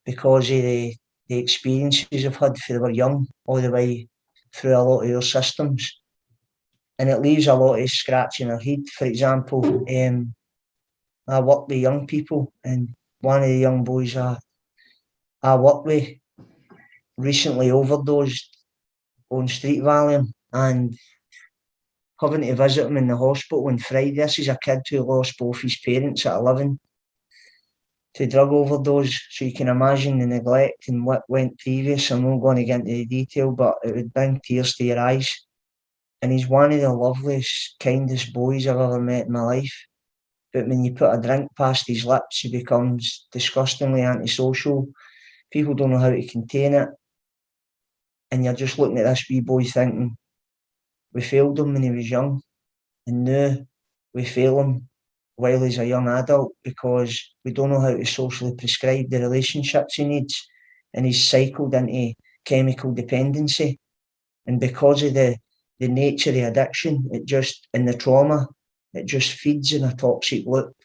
because of the experiences they've had when they were young, all the way through a lot of your systems. And it leaves a lot of scratch in their head. For example, I work with young people, and one of the young boys I work with recently overdosed on street Valium, and having to visit him in the hospital on Friday. This is a kid who lost both his parents at 11 to drug overdose, so you can imagine the neglect and what went previous. I'm not going to get into the detail, but it would bring tears to your eyes. And he's one of the loveliest, kindest boys I've ever met in my life. But when you put a drink past his lips, he becomes disgustingly antisocial. People don't know how to contain it. And you're just looking at this wee boy thinking, we failed him when he was young, and now we fail him while he's a young adult, because we don't know how to socially prescribe the relationships he needs, and he's cycled into chemical dependency. And because of the nature of the addiction, and the trauma, it just feeds in a toxic loop.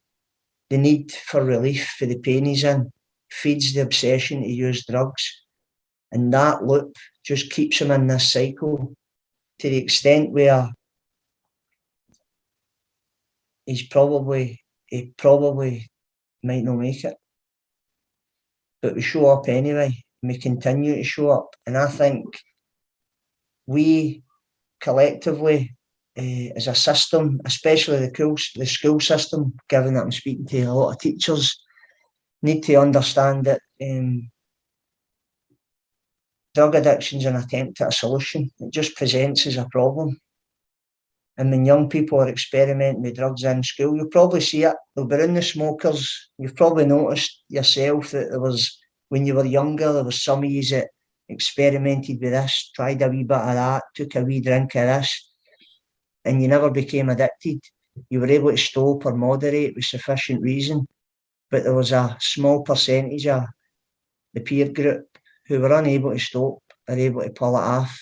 The need for relief for the pain he's in feeds the obsession to use drugs, and that loop just keeps him in this cycle to the extent where he probably might not make it. But we show up anyway, and we continue to show up. And I think we collectively, as a system, especially the school system, given that I'm speaking to a lot of teachers, need to understand that drug addiction is an attempt at a solution. It just presents as a problem. And when young people are experimenting with drugs in school, you'll probably see it. They'll be in the smokers. You've probably noticed yourself that there was, when you were younger, there was some of you that experimented with this, tried a wee bit of that, took a wee drink of this, and you never became addicted. You were able to stop or moderate with sufficient reason. But there was a small percentage of the peer group who were unable to stop or able to pull it off.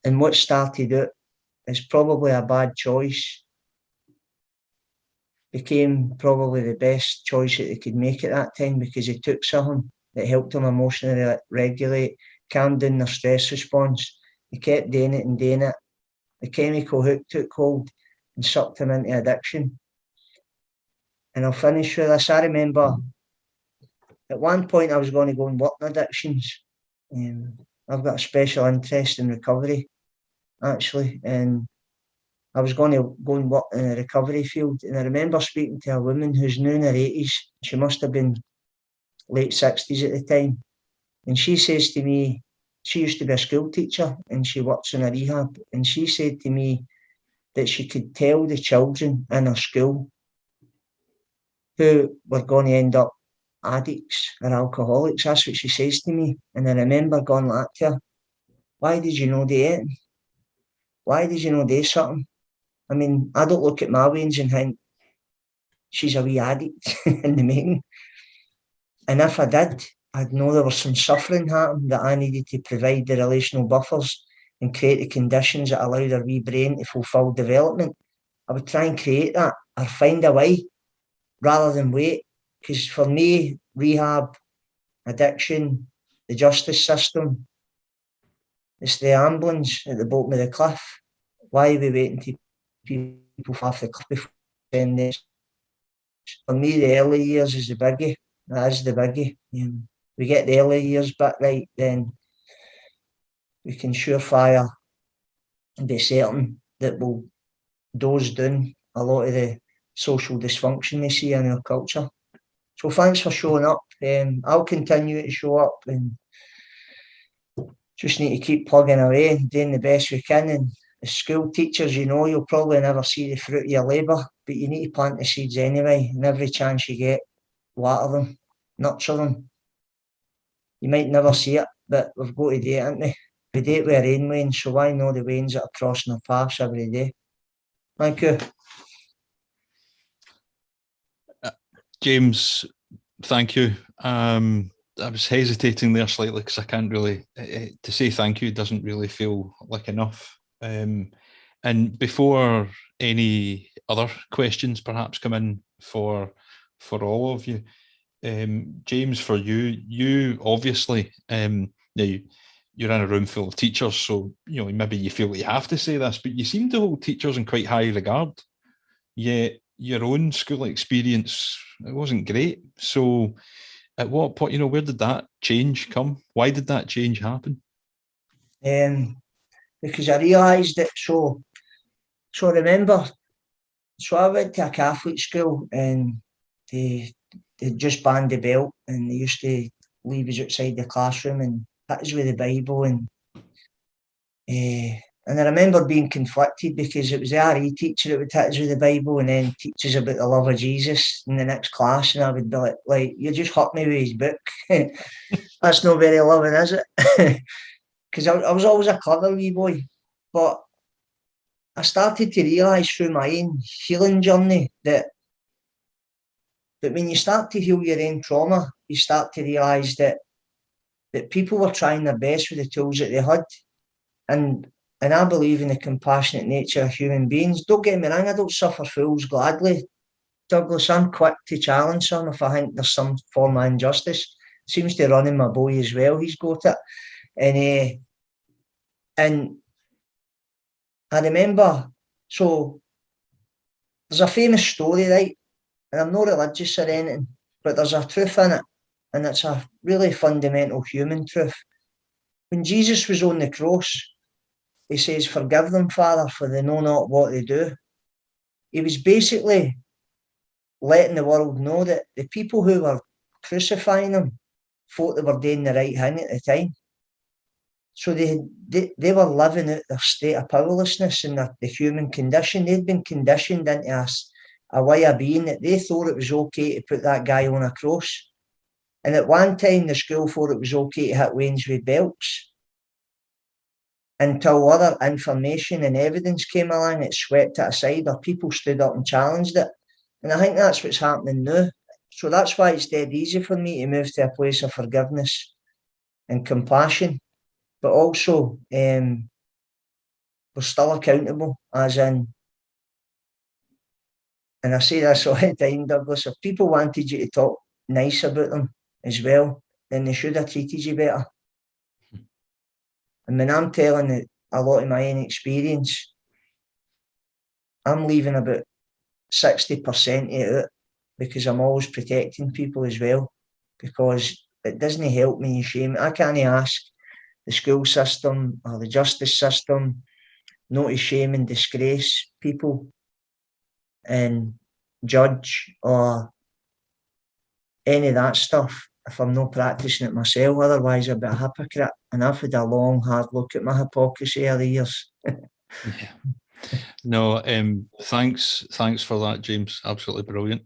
And what started out as probably a bad choice became probably the best choice that they could make at that time, because they took something that helped them emotionally regulate, calmed down their stress response. They kept doing it and doing it. The chemical hook took hold and sucked them into addiction. And I'll finish with this. I remember at one point I was going to go and work in addictions. I've got a special interest in recovery, actually, and I was going to go and work in a recovery field. And I remember speaking to a woman who's now in her 80s. She must have been late 60s at the time. And she says to me, she used to be a school teacher and she works in a rehab. And she said to me that she could tell the children in her school who were going to end up addicts or alcoholics. That's what she says to me. And I remember going like to her, why did you know they ate? Why did you know they something? I mean, I don't look at my veins and think she's a wee addict in the making. And if I did, I'd know there was some suffering happening, that I needed to provide the relational buffers and create the conditions that allowed her wee brain to fulfil development. I would try and create that or find a way rather than wait. Because for me, rehab, addiction, the justice system, it's the ambulance at the bottom of the cliff. Why are we waiting to people off the cliff before then this? For me, the early years is the biggie. That is the biggie. We get the early years back right, then we can surefire be certain that we'll doze down a lot of the social dysfunction they see in our culture. So thanks for showing up. I'll continue to show up and just need to keep plugging away and doing the best we can. And as school teachers, you'll probably never see the fruit of your labour, but you need to plant the seeds anyway. And every chance you get, water them, nurture them. You might never see it, but we've got to do it, haven't we? We do it with our own wains, so why know the wains that are crossing our paths every day? Thank you. James, thank you. I was hesitating there slightly because I can't really, to say thank you doesn't really feel like enough. And before any other questions perhaps come in for all of you, James, for you obviously, now you're in a room full of teachers, so maybe you feel you have to say this, but you seem to hold teachers in quite high regard. Yet your own school experience, it wasn't great. So at what point, where did that change come? Why did that change happen? Because I realised that, so remember, so I went to a Catholic school and they just banned the belt and they used to leave us outside the classroom and hit us with the Bible and I remember being conflicted because it was the RE teacher that would hit us with the Bible and then teach us about the love of Jesus in the next class, and I would be like you just hurt me with his book. That's not very loving, is it? Because I was always a clever wee boy, but I started to realise through my own healing journey that when you start to heal your own trauma, you start to realise that people were trying their best with the tools that they had. And I believe in the compassionate nature of human beings. Don't get me wrong, I don't suffer fools gladly. Douglas, I'm quick to challenge some if I think there's some form of injustice. Seems to run in my boy as well, he's got it. And I remember, so there's a famous story, right? And I'm not religious or anything, but there's a truth in it. And it's a really fundamental human truth. When Jesus was on the cross, he says, "Forgive them, Father, for they know not what they do." He was basically letting the world know that the people who were crucifying him thought they were doing the right thing at the time. So they were living out their state of powerlessness and the human condition. They'd been conditioned into a way of being that they thought it was okay to put that guy on a cross. And at one time, the school thought it was okay to hit wains with belts. Until other information and evidence came along, it swept it aside, or people stood up and challenged it. And I think that's what's happening now. So that's why it's dead easy for me to move to a place of forgiveness and compassion. But also, we're still accountable, as in, and I say this all the time, Douglas, if people wanted you to talk nice about them as well, then they should have treated you better. And when I'm telling a lot of my own experience, I'm leaving about 60% of it out because I'm always protecting people as well, because it doesn't help me in shame. I can't ask the school system or the justice system not to shame and disgrace people and judge or any of that stuff if I'm not practicing it myself. Otherwise, I'd be a hypocrite. And I've had a long, hard look at my hypocrisy over the years. Yeah. No, thanks for that, James. Absolutely brilliant.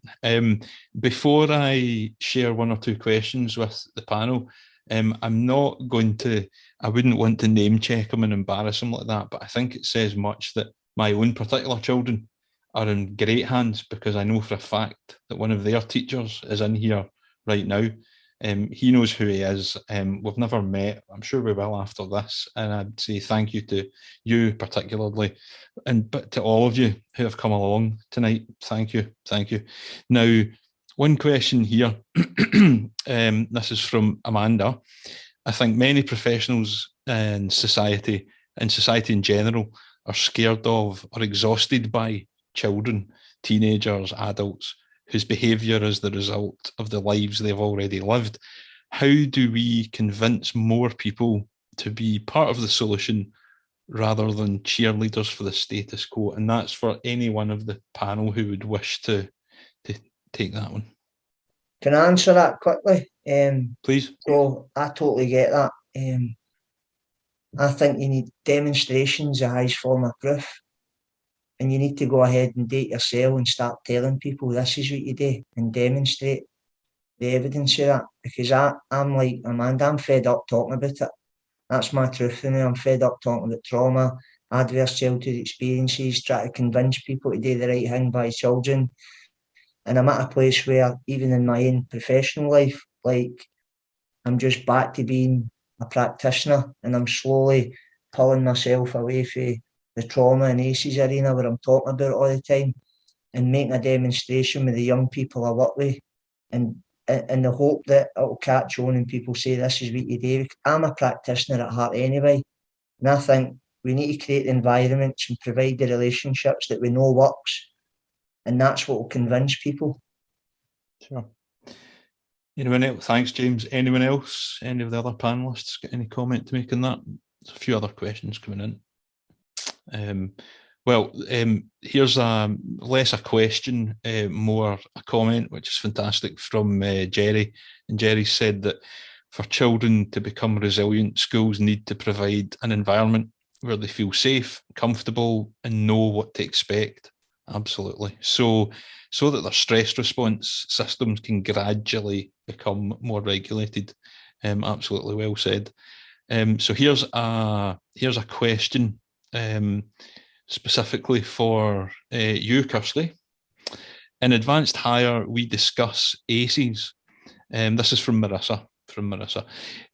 Before I share one or two questions with the panel, I'm not going to, I wouldn't want to name check them and embarrass them like that, but I think it says much that my own particular children are in great hands, because I know for a fact that one of their teachers is in here right now. He knows who he is. We've never met. I'm sure we will after this. And I'd say thank you to you particularly, but to all of you who have come along tonight. Thank you. Now, one question here. This is from Amanda. I think many professionals in society in general are scared of or exhausted by children, teenagers, adults whose behaviour is the result of the lives they've already lived. How do we convince more people to be part of the solution rather than cheerleaders for the status quo? And that's for any one of the panel who would wish to take that one. Can I answer that quickly? Please. So I totally get that. I think you need demonstrations of highest form of proof. And you need to go ahead and do it yourself and start telling people this is what you do and demonstrate the evidence of that. Because I'm like Amanda, I'm fed up talking about it. That's my truth for me. I'm fed up talking about trauma, adverse childhood experiences, trying to convince people to do the right thing by children. And I'm at a place where, even in my own professional life, like, I'm just back to being a practitioner, and I'm slowly pulling myself away from the trauma and ACEs arena where I'm talking about it all the time, and making a demonstration with the young people I work with, and in the hope that it'll catch on and people say this is what you do. I'm a practitioner at heart anyway, and I think we need to create the environments and provide the relationships that we know works, and that's what will convince people. Sure. Anyone else? Thanks, James. Anyone else? Any of the other panelists got any comment to make on that? There's a few other questions coming in. Here's less a question, more a comment, which is fantastic, from Jerry. And Jerry said that for children to become resilient, schools need to provide an environment where they feel safe, comfortable, and know what to expect. Absolutely. So that their stress response systems can gradually become more regulated. Absolutely well said. So here's a question specifically for you, Kirsty. In advanced higher, we discuss ACEs. This is from Marissa.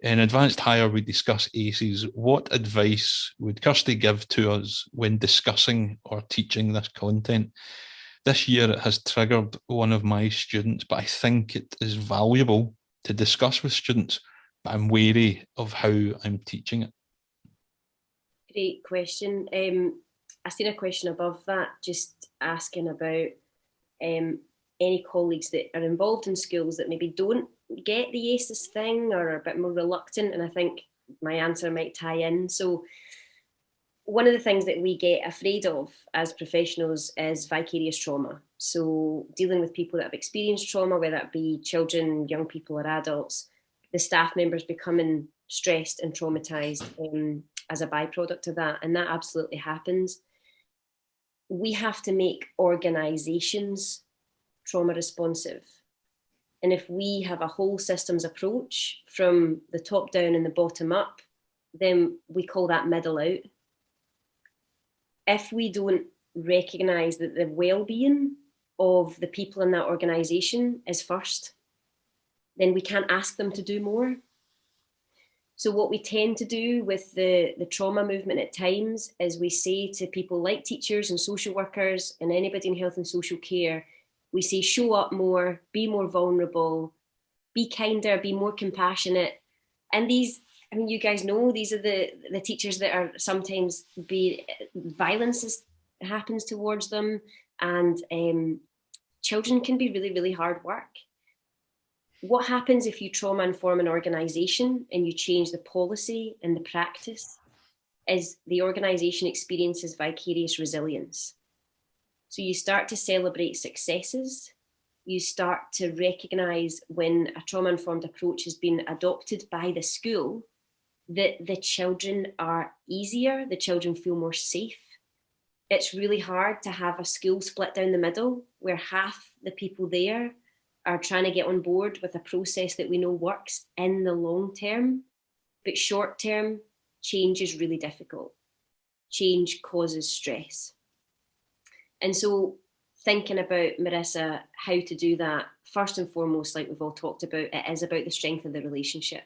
In advanced higher, we discuss ACEs. What advice would Kirsty give to us when discussing or teaching this content? This year, it has triggered one of my students, but I think it is valuable to discuss with students, but I'm wary of how I'm teaching it. Great question. I seen a question above that, just asking about any colleagues that are involved in schools that maybe don't get the ACEs thing or are a bit more reluctant, and I think my answer might tie in. So one of the things that we get afraid of as professionals is vicarious trauma. So dealing with people that have experienced trauma, whether it be children, young people or adults, the staff members becoming stressed and traumatized as a byproduct of that. And that absolutely happens. We have to make organizations trauma responsive. And if we have a whole systems approach from the top down and the bottom up, then we call that middle out. If we don't recognize that the well-being of the people in that organization is first, then we can't ask them to do more. So what we tend to do with the trauma movement at times is we say to people like teachers and social workers and anybody in health and social care, we say, show up more, be more vulnerable, be kinder, be more compassionate. And these, I mean, you guys know, these are the teachers that are sometimes violence happens towards them, and children can be really, really hard work. What happens if you trauma inform an organisation and you change the policy and the practice is the organisation experiences vicarious resilience. So you start to celebrate successes. You start to recognise when a trauma-informed approach has been adopted by the school that the children are easier, the children feel more safe. It's really hard to have a school split down the middle where half the people there are trying to get on board with a process that we know works in the long term, but short term, change is really difficult. Change causes stress. And so thinking about, Marissa, how to do that, first and foremost, like we've all talked about, it is about the strength of the relationship.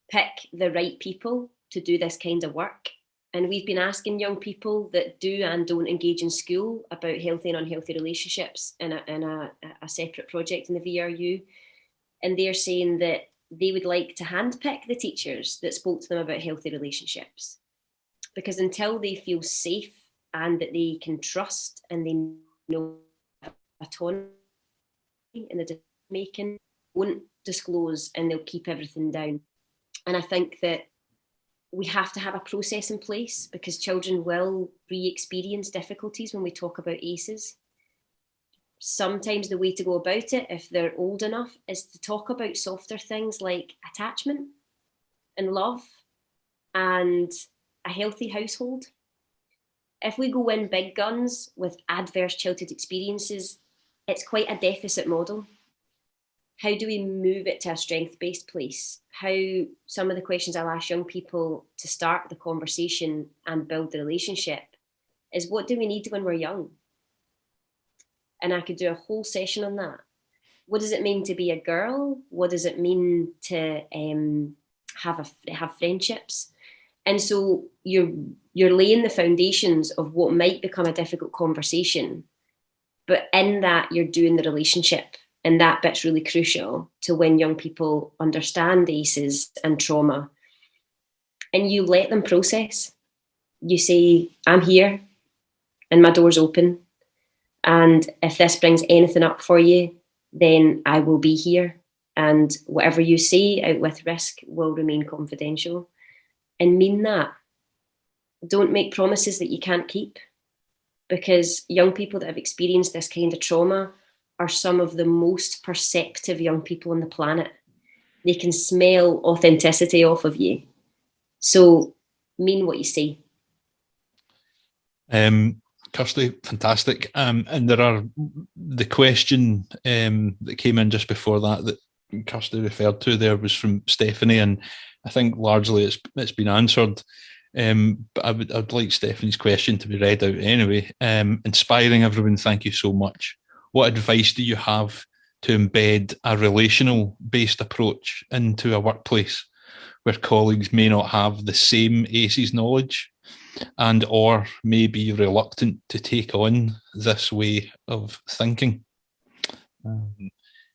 Pick the right people to do this kind of work. And we've been asking young people that do and don't engage in school about healthy and unhealthy relationships in a separate project in the VRU. And they're saying that they would like to handpick the teachers that spoke to them about healthy relationships. Because until they feel safe and that they can trust and they know a autonomy in the decision making, won't disclose, and they'll keep everything down. And I think that we have to have a process in place, because children will re-experience difficulties when we talk about ACEs. Sometimes the way to go about it, if they're old enough, is to talk about softer things like attachment and love and a healthy household. If we go in big guns with adverse childhood experiences, it's quite a deficit model. How do we move it to a strength-based place? How, some of the questions I'll ask young people to start the conversation and build the relationship is, what do we need when we're young? And I could do a whole session on that. What does it mean to be a girl? What does it mean to have friendships? And so you're laying the foundations of what might become a difficult conversation, but in that you're doing the relationship. And that bit's really crucial to when young people understand ACEs and trauma. And you let them process. You say, I'm here and my door's open. And if this brings anything up for you, then I will be here. And whatever you say out with risk will remain confidential. And mean that. Don't make promises that you can't keep. Because young people that have experienced this kind of trauma are some of the most perceptive young people on the planet. They can smell authenticity off of you. So mean what you say. Kirsty, fantastic. And there are the question that came in just before that Kirsty referred to there was from Stephanie, and I think largely it's been answered. But I'd like Stephanie's question to be read out anyway. Inspiring everyone, thank you so much. What advice do you have to embed a relational-based approach into a workplace where colleagues may not have the same ACEs knowledge and or may be reluctant to take on this way of thinking?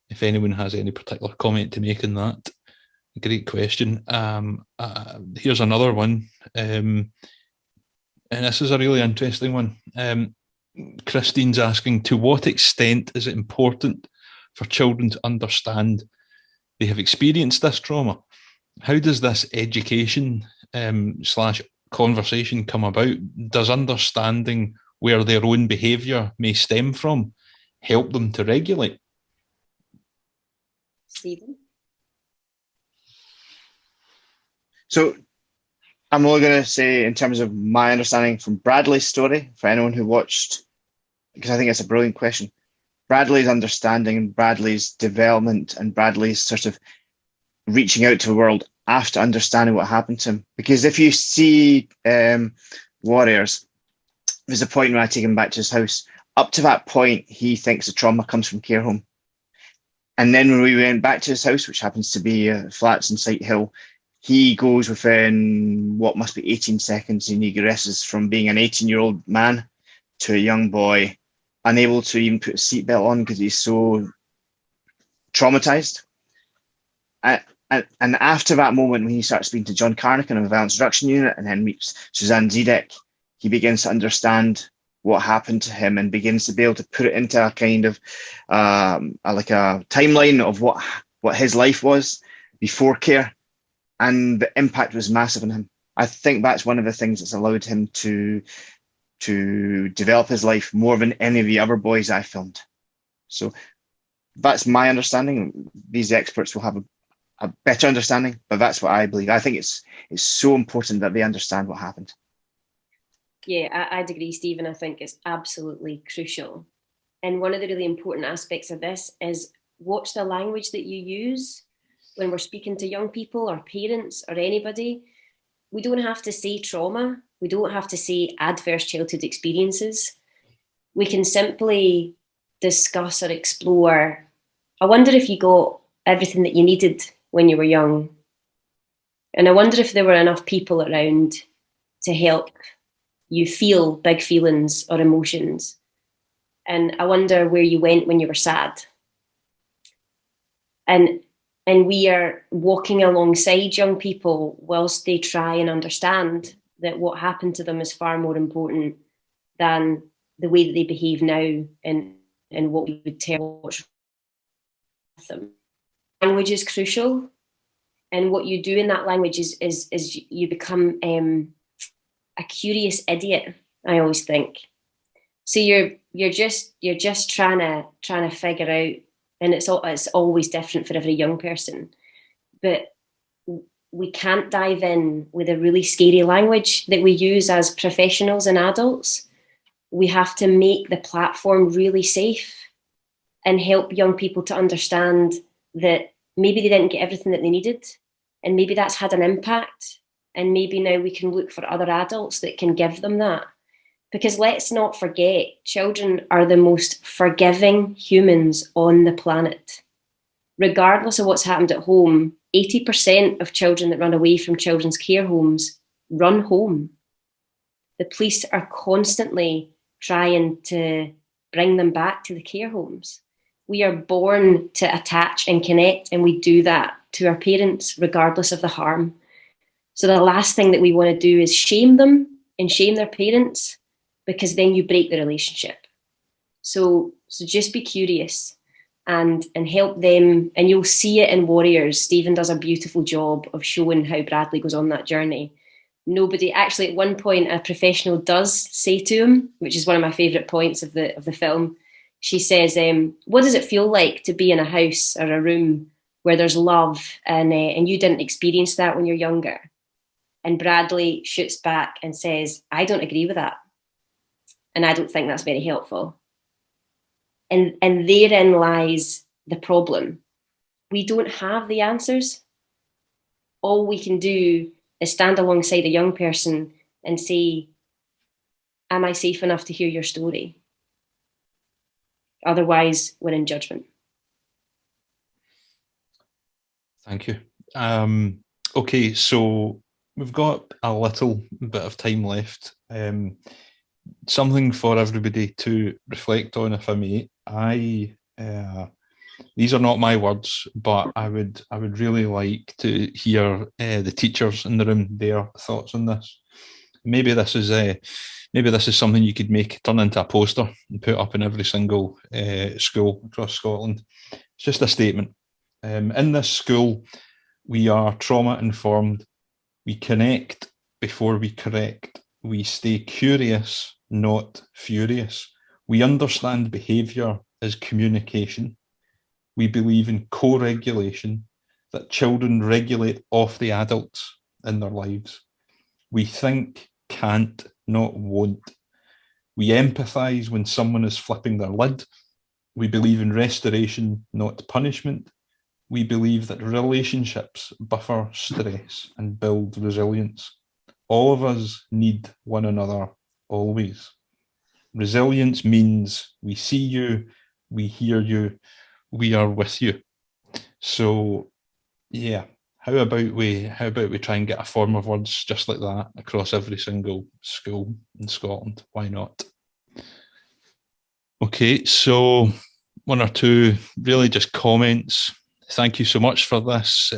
If anyone has any particular comment to make on that, great question. Here's another one, and this is a really interesting one. Christine's asking, to what extent is it important for children to understand they have experienced this trauma? How does this education / conversation come about? Does understanding where their own behaviour may stem from help them to regulate? Stephen? So I'm only going to say, in terms of my understanding from Bradley's story, for anyone who watched, because I think it's a brilliant question, Bradley's understanding, Bradley's development, and Bradley's sort of reaching out to the world after understanding what happened to him. Because if you see Warriors, there's a point where I take him back to his house. Up to that point, he thinks the trauma comes from care home. And then when we went back to his house, which happens to be flats in Sight Hill, he goes within what must be 18 seconds, and he regresses from being an 18-year-old man to a young boy, unable to even put a seatbelt on because he's so traumatized. And after that moment, when he starts speaking to John Carnican of the Violence Reduction Unit and then meets Suzanne Zedek, he begins to understand what happened to him and begins to be able to put it into a kind of like a timeline of what his life was before care. And the impact was massive on him. I think that's one of the things that's allowed him to develop his life more than any of the other boys I filmed. So that's my understanding. These experts will have a better understanding, but that's what I believe. I think it's so important that they understand what happened. Yeah, I'd agree, Stephen. I think it's absolutely crucial. And one of the really important aspects of this is watch the language that you use when we're speaking to young people or parents or anybody. We don't have to say trauma. We don't have to say adverse childhood experiences. We can simply discuss or explore. I wonder if you got everything that you needed when you were young. And I wonder if there were enough people around to help you feel big feelings or emotions. And I wonder where you went when you were sad. And we are walking alongside young people whilst they try and understand that what happened to them is far more important than the way that they behave now in and what we would tell what's with them. Language is crucial, and what you do in that language is you become a curious idiot, I always think. So you're just trying to figure out, and it's always different for every young person, but we can't dive in with a really scary language that we use as professionals and adults. We have to make the platform really safe and help young people to understand that maybe they didn't get everything that they needed, and maybe that's had an impact, and maybe now we can look for other adults that can give them that. Because let's not forget, children are the most forgiving humans on the planet. Regardless of what's happened at home, 80% of children that run away from children's care homes run home. The police are constantly trying to bring them back to the care homes. We are born to attach and connect, and we do that to our parents, regardless of the harm. So the last thing that we want to do is shame them and shame their parents, because then you break the relationship. So just be curious and help them, and you'll see it in Warriors. Stephen does a beautiful job of showing how Bradley goes on that journey. Nobody, actually at one point a professional does say to him, which is one of my favourite points of the film, she says, what does it feel like to be in a house or a room where there's love and you didn't experience that when you're younger? And Bradley shoots back and says, I don't agree with that. And I don't think that's very helpful. And therein lies the problem. We don't have the answers. All we can do is stand alongside a young person and say, am I safe enough to hear your story? Otherwise, we're in judgment. Thank you. Okay, so we've got a little bit of time left. Something for everybody to reflect on, if I may. These are not my words, but I would really like to hear the teachers in the room, their thoughts on this. Maybe this is something you could turn into a poster and put up in every single school across Scotland. It's just a statement. In this school, we are trauma informed. We connect before we correct. We stay curious, not furious. We understand behaviour as communication. We believe in co-regulation, that children regulate off the adults in their lives. We think, can't, not won't. We empathise when someone is flipping their lid. We believe in restoration, not punishment. We believe that relationships buffer stress and build resilience. All of us need one another always. Resilience means we see you, we hear you, we are with you. So, yeah, how about we try and get a form of words just like that across every single school in Scotland? Why not? Okay, so one or two really just comments. Thank you so much for this.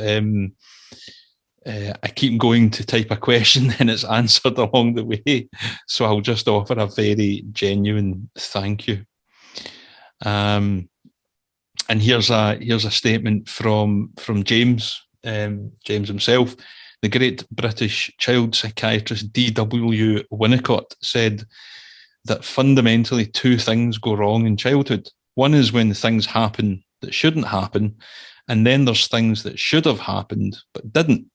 I keep going to type a question and it's answered along the way. So I'll just offer a very genuine thank you. And here's a statement from James, James himself. The great British child psychiatrist D.W. Winnicott said that fundamentally two things go wrong in childhood. One is when things happen that shouldn't happen, and then there's things that should have happened but didn't.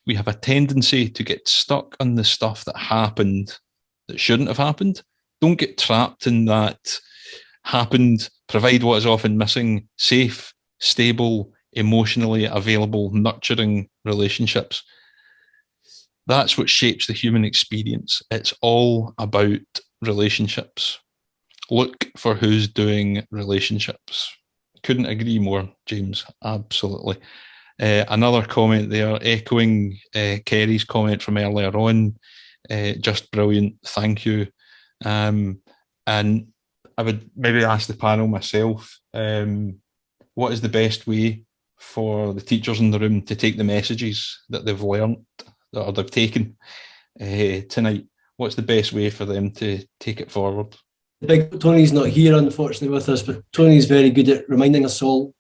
We have a tendency to get stuck on the stuff that happened that shouldn't have happened. Don't get trapped in that happened. Provide what is often missing: safe, stable, emotionally available, nurturing relationships. That's what shapes the human experience. It's all about relationships. Look for who's doing relationships. Couldn't agree more, James. Absolutely. Another comment there, echoing Kerry's comment from earlier on. Just brilliant. Thank you. And I would maybe ask the panel myself, what is the best way for the teachers in the room to take the messages that they've learned or they've taken tonight? What's the best way for them to take it forward? big Tony's not here, unfortunately, with us, but Tony's very good at reminding us all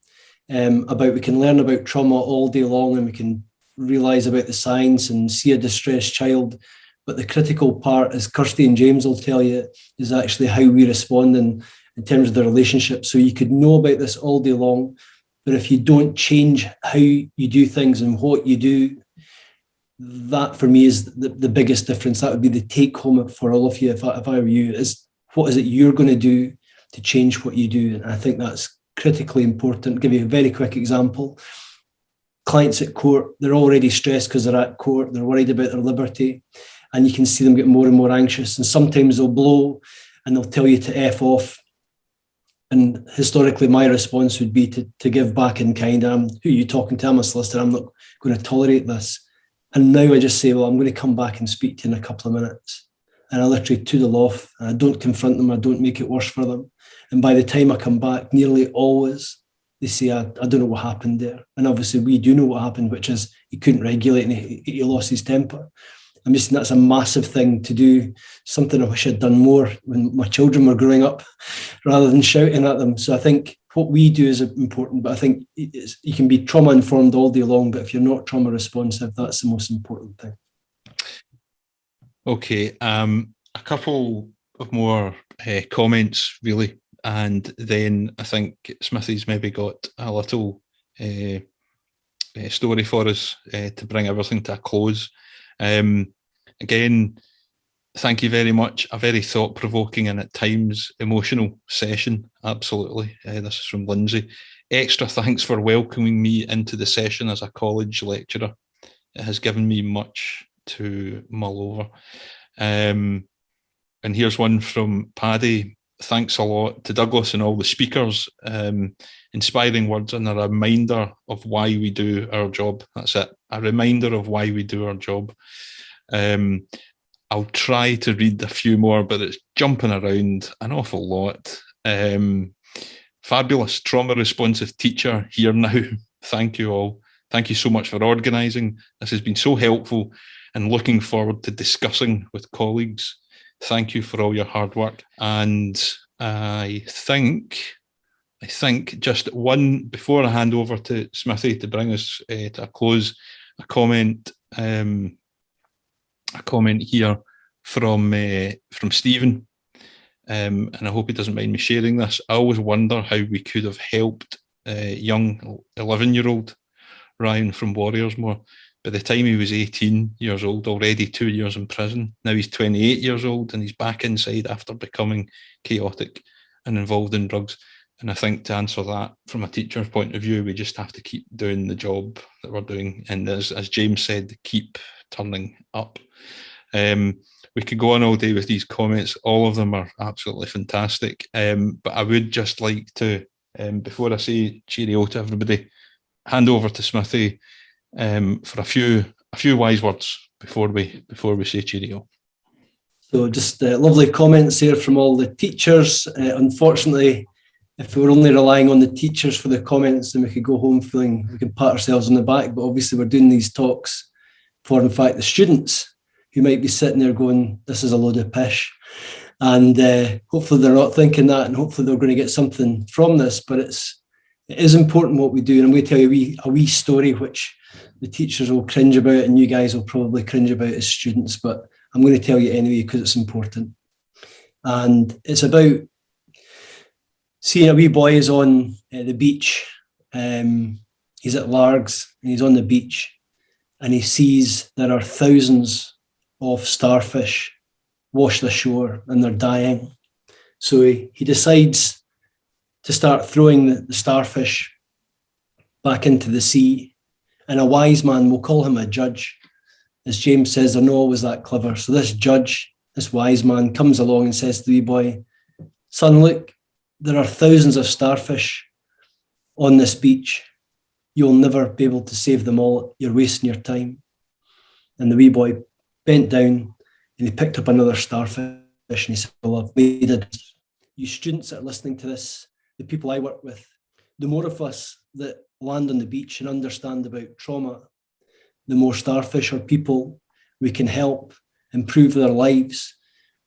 about we can learn about trauma all day long, and we can realise about the science and see a distressed child. But the critical part, as Kirsty and James will tell you, is actually how we respond in terms of the relationship. So you could know about this all day long, but if you don't change how you do things and what you do, that for me is the biggest difference. That would be the take home for all of you, if I were you, is what is it you're going to do to change what you do? And I think that's critically important. I'll give you a very quick example. Clients at court, they're already stressed because they're at court, they're worried about their liberty, and you can see them get more and more anxious. And sometimes they'll blow and they'll tell you to F off. And historically, my response would be to give back in kind. Who are you talking to? I'm a solicitor. I'm not going to tolerate this. And now I just say, well, I'm going to come back and speak to you in a couple of minutes. And I literally toodle off. And I don't confront them. I don't make it worse for them. And by the time I come back, nearly always, they say, I don't know what happened there. And obviously, we do know what happened, which is he couldn't regulate and he lost his temper. I'm just, that's a massive thing to do, something I wish I'd done more when my children were growing up, rather than shouting at them. So I think what we do is important, but I think you can be trauma informed all day long, but if you're not trauma responsive, that's the most important thing. Okay, a couple of more comments, really, and then I think Smithy's maybe got a little story for us to bring everything to a close. Again, thank you very much. A very thought-provoking and at times emotional session. Absolutely. This is from Lindsay. Extra thanks for welcoming me into the session as a college lecturer. It has given me much to mull over. And here's one from Paddy. Thanks a lot to Douglas and all the speakers. Inspiring words and a reminder of why we do our job. That's it. A reminder of why we do our job. I'll try to read a few more, but it's jumping around an awful lot. Fabulous trauma responsive teacher here now. Thank you all. Thank you so much for organising. This has been so helpful and looking forward to discussing with colleagues. Thank you for all your hard work. And I think just one, before I hand over to Smithy to bring us to a close, a comment here from Stephen, and I hope he doesn't mind me sharing this. I always wonder how we could have helped young 11-year-old Ryan from Warriorsmore. By the time he was 18 years old, already 2 years in prison. Now he's 28 years old and he's back inside after becoming chaotic and involved in drugs. And I think to answer that from a teacher's point of view, we just have to keep doing the job that we're doing. And as James said, keep turning up. We could go on all day with these comments. All of them are absolutely fantastic. But I would just like to, before I say cheerio to everybody, hand over to Smithy for a few wise words before we say cheerio. So just lovely comments there from all the teachers. Unfortunately, if we were only relying on the teachers for the comments, then we could go home feeling we can pat ourselves on the back. But obviously we're doing these talks for, in fact, the students who might be sitting there going, this is a load of pish. And hopefully they're not thinking that, and hopefully they're going to get something from this. But it is important what we do. And I'm going to tell you a wee story which the teachers will cringe about and you guys will probably cringe about as students, but I'm going to tell you anyway because it's important. And it's about seeing a wee boy is on the beach. He's at Largs and he's on the beach and he sees there are thousands of starfish washed ashore and they're dying. So he decides to start throwing the starfish back into the sea. And a wise man, we'll call him a judge. As James says, they're not always that clever. So this judge, this wise man, comes along and says to the wee boy, son, look, there are thousands of starfish on this beach. You'll never be able to save them all. You're wasting your time. And the wee boy bent down and he picked up another starfish and he said, well, I've made it. You students that are listening to this, the people I work with, the more of us that land on the beach and understand about trauma, the more starfish or people we can help improve their lives.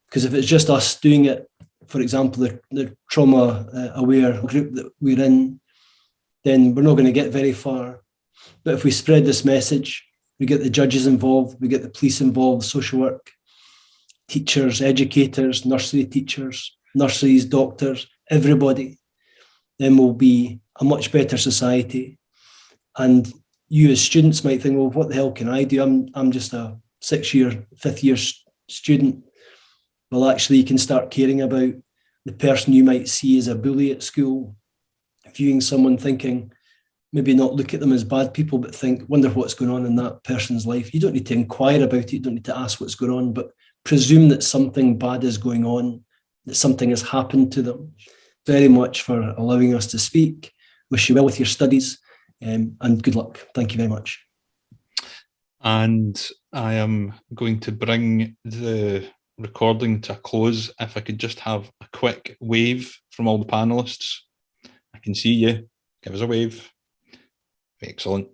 Because if it's just us doing it for example, the trauma aware group that we're in, then we're not going to get very far. But if we spread this message, we get the judges involved, we get the police involved, social work, teachers, educators, nursery teachers, nurseries, doctors, everybody, then we'll be a much better society. And you as students might think, well, what the hell can I do? I'm just a 6-year, 5th-year student. Well, actually, you can start caring about the person you might see as a bully at school, viewing someone, thinking, maybe not look at them as bad people, but think, wonder what's going on in that person's life. You don't need to inquire about it. You don't need to ask what's going on, but presume that something bad is going on, that something has happened to them. Very much for allowing us to speak. Wish you well with your studies, and good luck. Thank you very much. And I am going to bring the recording to a close. If I could just have a quick wave from all the panelists. I can see you. Give us a wave. Excellent.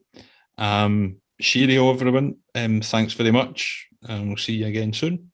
Cheerio, everyone. Thanks very much. And we'll see you again soon.